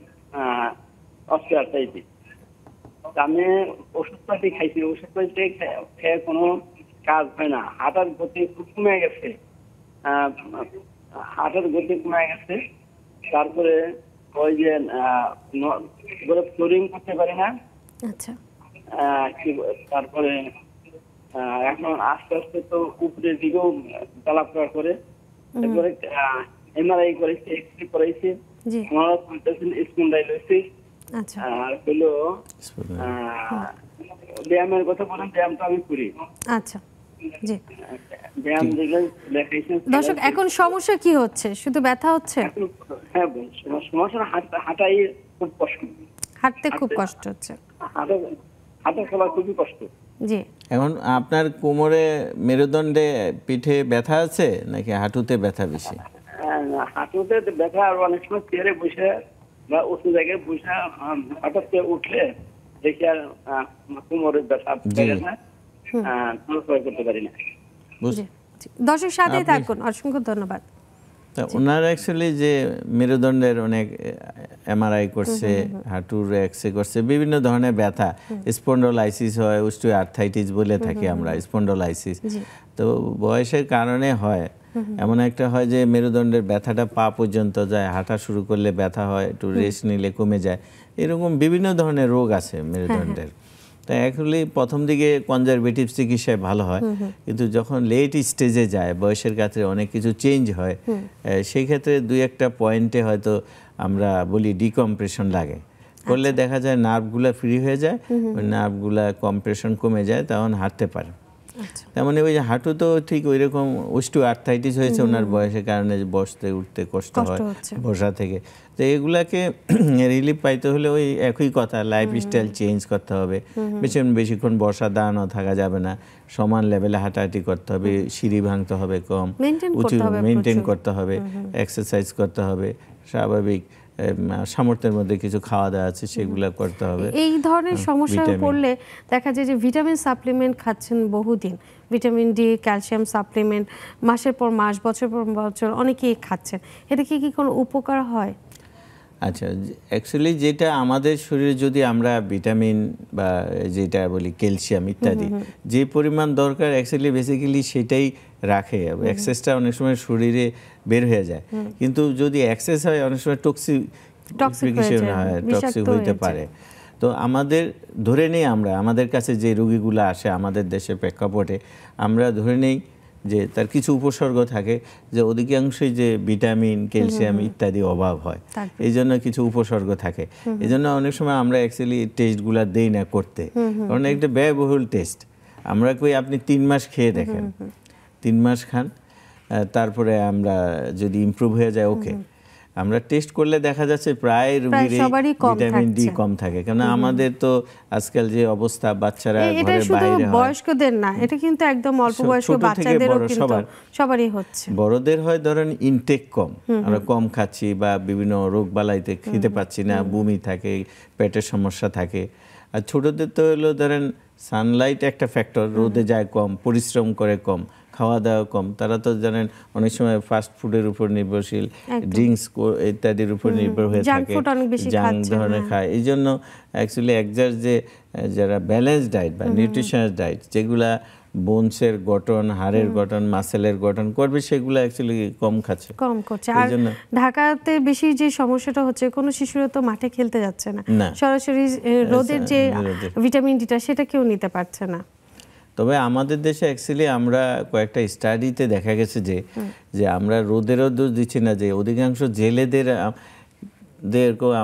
Speaker 4: অস্টিওআর্থ্রাইটিস। আমি ওষুধপাতি খাইছি, ওষুধপাতি খেয়ে কোনো কাজ হয় না, হাঁটার গতি খুব কমে গেছে, তারপরে ওই যে ফ্লোরিং করতে পারি না।
Speaker 1: আচ্ছা,
Speaker 4: তারপরে এখন আস্তে আস্তে তো উপরের দিকেও চলাফেরা করে। তারপরে এমআরআই করেছি, এক্সরে করেছি, স্পন্ডাইলোসিস।
Speaker 1: আচ্ছা,
Speaker 4: আর হলো ব্যায়ামের কথা বলেন, ব্যায়াম তো আমি করি।
Speaker 1: আচ্ছা, জি।
Speaker 4: ব্যায়াম দেখাইছেন।
Speaker 1: দর্শক, এখন সমস্যা কি হচ্ছে? শুধু ব্যথা হচ্ছে?
Speaker 4: হ্যাঁ, সমস্যা হাঁটাই খুব কষ্ট,
Speaker 1: হাঁটতে খুব কষ্ট হচ্ছে,
Speaker 4: হাঁটা চলা খুবই কষ্ট।
Speaker 1: জি।
Speaker 2: এখন আপনার কোমরে, মেরুদণ্ডে, পিঠে ব্যথা আছে নাকি হাঁটুতে ব্যথা বেশি?
Speaker 4: হাঁটুতে ব্যথা, আর অনেক সময় চেয়ারে বসে বা উঁচু জায়গায় বসে হঠাৎ করে উঠলে দেখি আর কোমরের ব্যথা বেড়ে যায়, করতে পারি না।
Speaker 1: দর্শক সাথেই থাকুন, অসংখ্য ধন্যবাদ।
Speaker 2: ওনার অ্যাকচুয়ালি যে মেরুদণ্ডের অনেক এমআরআই করছে, হাঁটুর এক্সরে করছে, বিভিন্ন ধরনের ব্যথা, স্পন্ডোলাইসিস হয়, অস্টিওআর্থ্রাইটিস বলে থাকি আমরা, স্পন্ডোলাইসিস। তো বয়সের কারণে হয়, এমন একটা হয় যে মেরুদণ্ডের ব্যথাটা পা পর্যন্ত যায়, হাঁটা শুরু করলে ব্যথা হয়, একটু রেস্ট নিলে কমে যায়, এরকম বিভিন্ন ধরনের রোগ আছে মেরুদণ্ডের। তাই অ্যাকচুয়ালি প্রথম দিকে কনজারভেটিভ চিকিৎসায় ভালো হয়, কিন্তু যখন লেট স্টেজে যায়, বয়সের কাছে অনেক কিছু চেঞ্জ হয়, সেই ক্ষেত্রে দুই একটা পয়েন্টে হয়তো আমরা বলি ডিকম্প্রেশন লাগে, করলে দেখা যায় নার্ভগুলা ফ্রি হয়ে যায়, ওই নার্ভগুলা কম্প্রেশন কমে যায়, তখন হাঁটতে পারে। তেমন ওই যে হাঁটু তো ঠিক ওই রকম অস্টিওআর্থ্রাইটিস হয়েছে ওনার বয়সের কারণে, বসতে উঠতে কষ্ট হয় বসা থেকে। তো এগুলাকে রিলিফ পাইতে হলে ওই একই কথা, লাইফস্টাইল চেঞ্জ করতে হবে, বেশিক্ষণ বসা দাঁড়ানো থাকা যাবে না, সমান লেভেলে হাঁটাহাঁটি করতে হবে, সিঁড়ি ভাঙতে হবে কম, উঁচু মেনটেন করতে হবে, এক্সারসাইজ করতে হবে, স্বাভাবিক সামর্থ্যের মধ্যে কিছু খাওয়া দাওয়া আছে সেগুলো করতে হবে।
Speaker 1: এই ধরনের সমস্যায় পড়লে দেখা যায় যে ভিটামিন সাপ্লিমেন্ট খাচ্ছেন বহুদিন, ভিটামিন ডি, ক্যালসিয়াম সাপ্লিমেন্ট মাসের পর মাস, বছর পর বছর অনেকেই খাচ্ছেন, এটা কি কোনো উপকার হয়?
Speaker 2: আচ্ছা, অ্যাকচুয়ালি যেটা আমাদের শরীরে যদি আমরা ভিটামিন বা যেটা বলি ক্যালসিয়াম ইত্যাদি যে পরিমাণ দরকার, অ্যাকচুয়ালি বেসিক্যালি সেটাই রাখে, এক্সেসটা অনেক সময় শরীরে বের হয়ে যায়। কিন্তু যদি এক্সেস হয় অনেক সময় টক্সিফিকেশন হয়, টক্সিক হইতে পারে। তো আমাদের ধরে নেই, আমরা আমাদের কাছে যে রোগীগুলো আসে আমাদের দেশের প্রেক্ষাপটে, আমরা ধরে নেই যে তার কিছু উপসর্গ থাকে, যে অধিকাংশই যে ভিটামিন, ক্যালসিয়াম ইত্যাদি অভাব হয়, এই জন্য কিছু উপসর্গ থাকে। এই জন্য অনেক সময় আমরা অ্যাকচুয়ালি টেস্টগুলো দেই না করতে, কারণ একটা ব্যয়বহুল টেস্ট। আমরা কই আপনি 3 মাস খেয়ে দেখেন, 3 মাস খান, তারপরে আমরা যদি ইমপ্রুভ হয়ে যায় ওকে। আমরা টেস্ট করলে দেখা যাচ্ছে প্রায় রোগীর ভিটামিন ডি কম থাকে, কারণ আমাদের তো আজকাল যে অবস্থা, বাচ্চারা ঘরে বাইরে হয়,
Speaker 1: বয়স্কদের না, এটা কিন্তু একদম অল্প বয়স্ক বাচ্চাদেরও কিন্তু সবারই হচ্ছে।
Speaker 2: বড়দের হয় ধরেন ইনটেক কম, আমরা কম খাচ্ছি বা বিভিন্ন রোগ বালাইতে খেতে পাচ্ছি না, বমি থাকে, পেটের সমস্যা থাকে। আর ছোটদের তো হলো ধরেন সানলাইট একটা ফ্যাক্টর, রোদে যায় কম, পরিশ্রম করে কম, খাওয়া দাওয়া কম, তারা তো জানেন অনেক সময় ফাস্ট ফুডের উপর নির্ভরশীল, ড্রিঙ্কস ইত্যাদির উপর নির্ভর হয়ে থাকে, জাঙ্ক ধরনের খায়। এই জন্য অ্যাকচুয়ালি যে যারা ব্যালেন্স ডায়েট বা নিউট্রিশনাল ডায়েট, যেগুলা বোনসের গঠন, হাড়ের গঠন, মাসেলের গঠন করবে, সেগুলো অ্যাকচুয়ালি কম খাচ্ছে,
Speaker 1: কম করছে। আর ঢাকাতে বেশি যে সমস্যাটা হচ্ছে, কোনো শিশুরা তো মাঠে খেলতে যাচ্ছে না, সরাসরি রোদের যে ভিটামিন ডিটা সেটা কেউ নিতে পারছে না।
Speaker 2: তবে আমাদের দেশে অ্যাকচুয়ালি আমরা কয়েকটা স্টাডিতে দেখা গেছে যে আমরা রোদেরও দোষ দিচ্ছি না, যে অধিকাংশ জেলেদের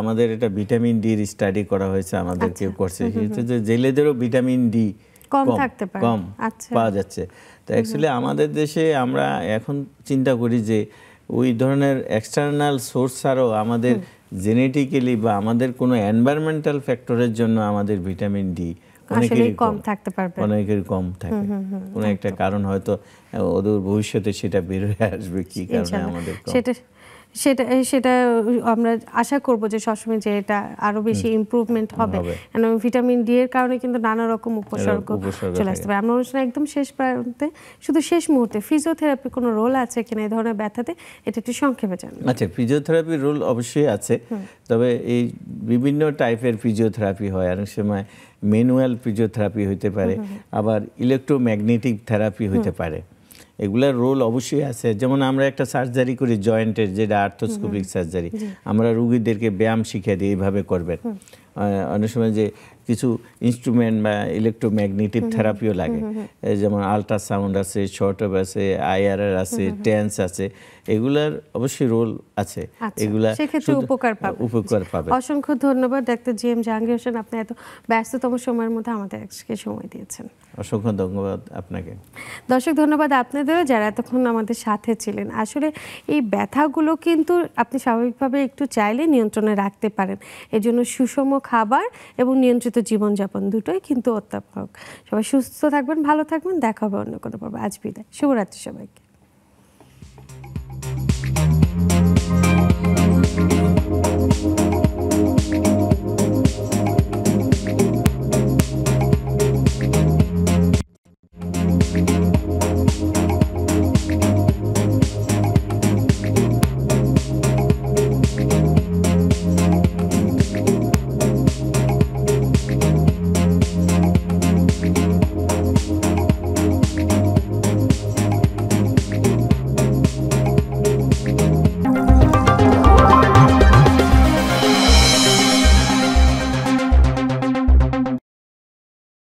Speaker 2: আমাদের এটা ভিটামিন ডির স্টাডি করা হয়েছে, আমাদেরকে করছে, যে জেলেদেরও ভিটামিন ডি কম পাওয়া যাচ্ছে। তো অ্যাকচুয়ালি আমাদের দেশে আমরা এখন চিন্তা করি যে ওই ধরনের এক্সটার্নাল সোর্স ছাড়াও আমাদের জেনেটিক্যালি বা আমাদের কোনো এনভায়রনমেন্টাল ফ্যাক্টরের জন্য আমাদের ভিটামিন ডি অনেকেরই কম থাকতে পারবে, অনেকেরই কম থাকে। কোনো একটা কারণ হয়তো অদূর ভবিষ্যতে সেটা বের হয়ে আসবে, কি কারণে আমাদের কম।
Speaker 1: সেটা আমরা আশা করব যে সবসময় যে এটা আরো বেশি ইমপ্রুভমেন্ট হবে। কারণ ভিটামিন ডি এর কারণে কিন্তু নানা রকম উপসর্গ চলে আসতে পারে। আমরা অনুষ্ঠানে একদম শেষ প্রান্তে শুধু শেষ মুহূর্তে ফিজিওথেরাপি কোনো রোল আছে কিনা এই ধরনের ব্যথাতে, এটা একটু সংক্ষেপে জানান।
Speaker 2: আচ্ছা, ফিজিওথেরাপির রোল অবশ্যই আছে, তবে এই বিভিন্ন টাইপের ফিজিওথেরাপি হয়। অনেক সময় ম্যানুয়াল ফিজিওথেরাপি হতে পারে, আবার ইলেকট্রোম্যাগনেটিক থেরাপি হতে পারে। এগুলার রোল অবশ্যই আছে। যেমন আমরা একটা সার্জারি করি জয়েন্টের, যেটা আর্থোস্কোপিক সার্জারি, আমরা রুগীদেরকে ব্যায়াম শিখিয়ে দিই এইভাবে করবেন। অনেক সময় যে কিছু ইনস্ট্রুমেন্ট বা ইলেকট্রোম্যাগনেটিক থেরাপিও লাগে, যেমন আল্ট্রাসাউন্ড আছে, শর্ট ওয়েভ আছে, আইআরআর আছে, টেন্স আছে, এগুলার অবশ্যই রোল আছে। এগুলা
Speaker 1: সেক্ষেত্রে উপকার পাবে। অসংখ্য ধন্যবাদ doctor G M Jahangir Hossain, আপনি এত ব্যস্ততম সময়ের মধ্যে আমাদের আজকে সময় দিয়েছেন।
Speaker 2: অসংখ্য ধন্যবাদ আপনাকে।
Speaker 1: দর্শক ধন্যবাদ আপনাদেরও যারা এতক্ষণ আমাদের সাথে ছিলেন। আসলে এই ব্যথাগুলো কিন্তু আপনি স্বাভাবিকভাবে একটু চাইলে নিয়ন্ত্রণে রাখতে পারেন। এজন্য সুষম খাবার এবং নিয়ন্ত্রিত জীবনযাপন দুটোই কিন্তু অত্যাবশ্যক। সবাই সুস্থ থাকবেন, ভালো থাকবেন, দেখা হবে অন্য কোনো পর্বে। আজ বিদায়, শুভরাত্রি সবাইকে।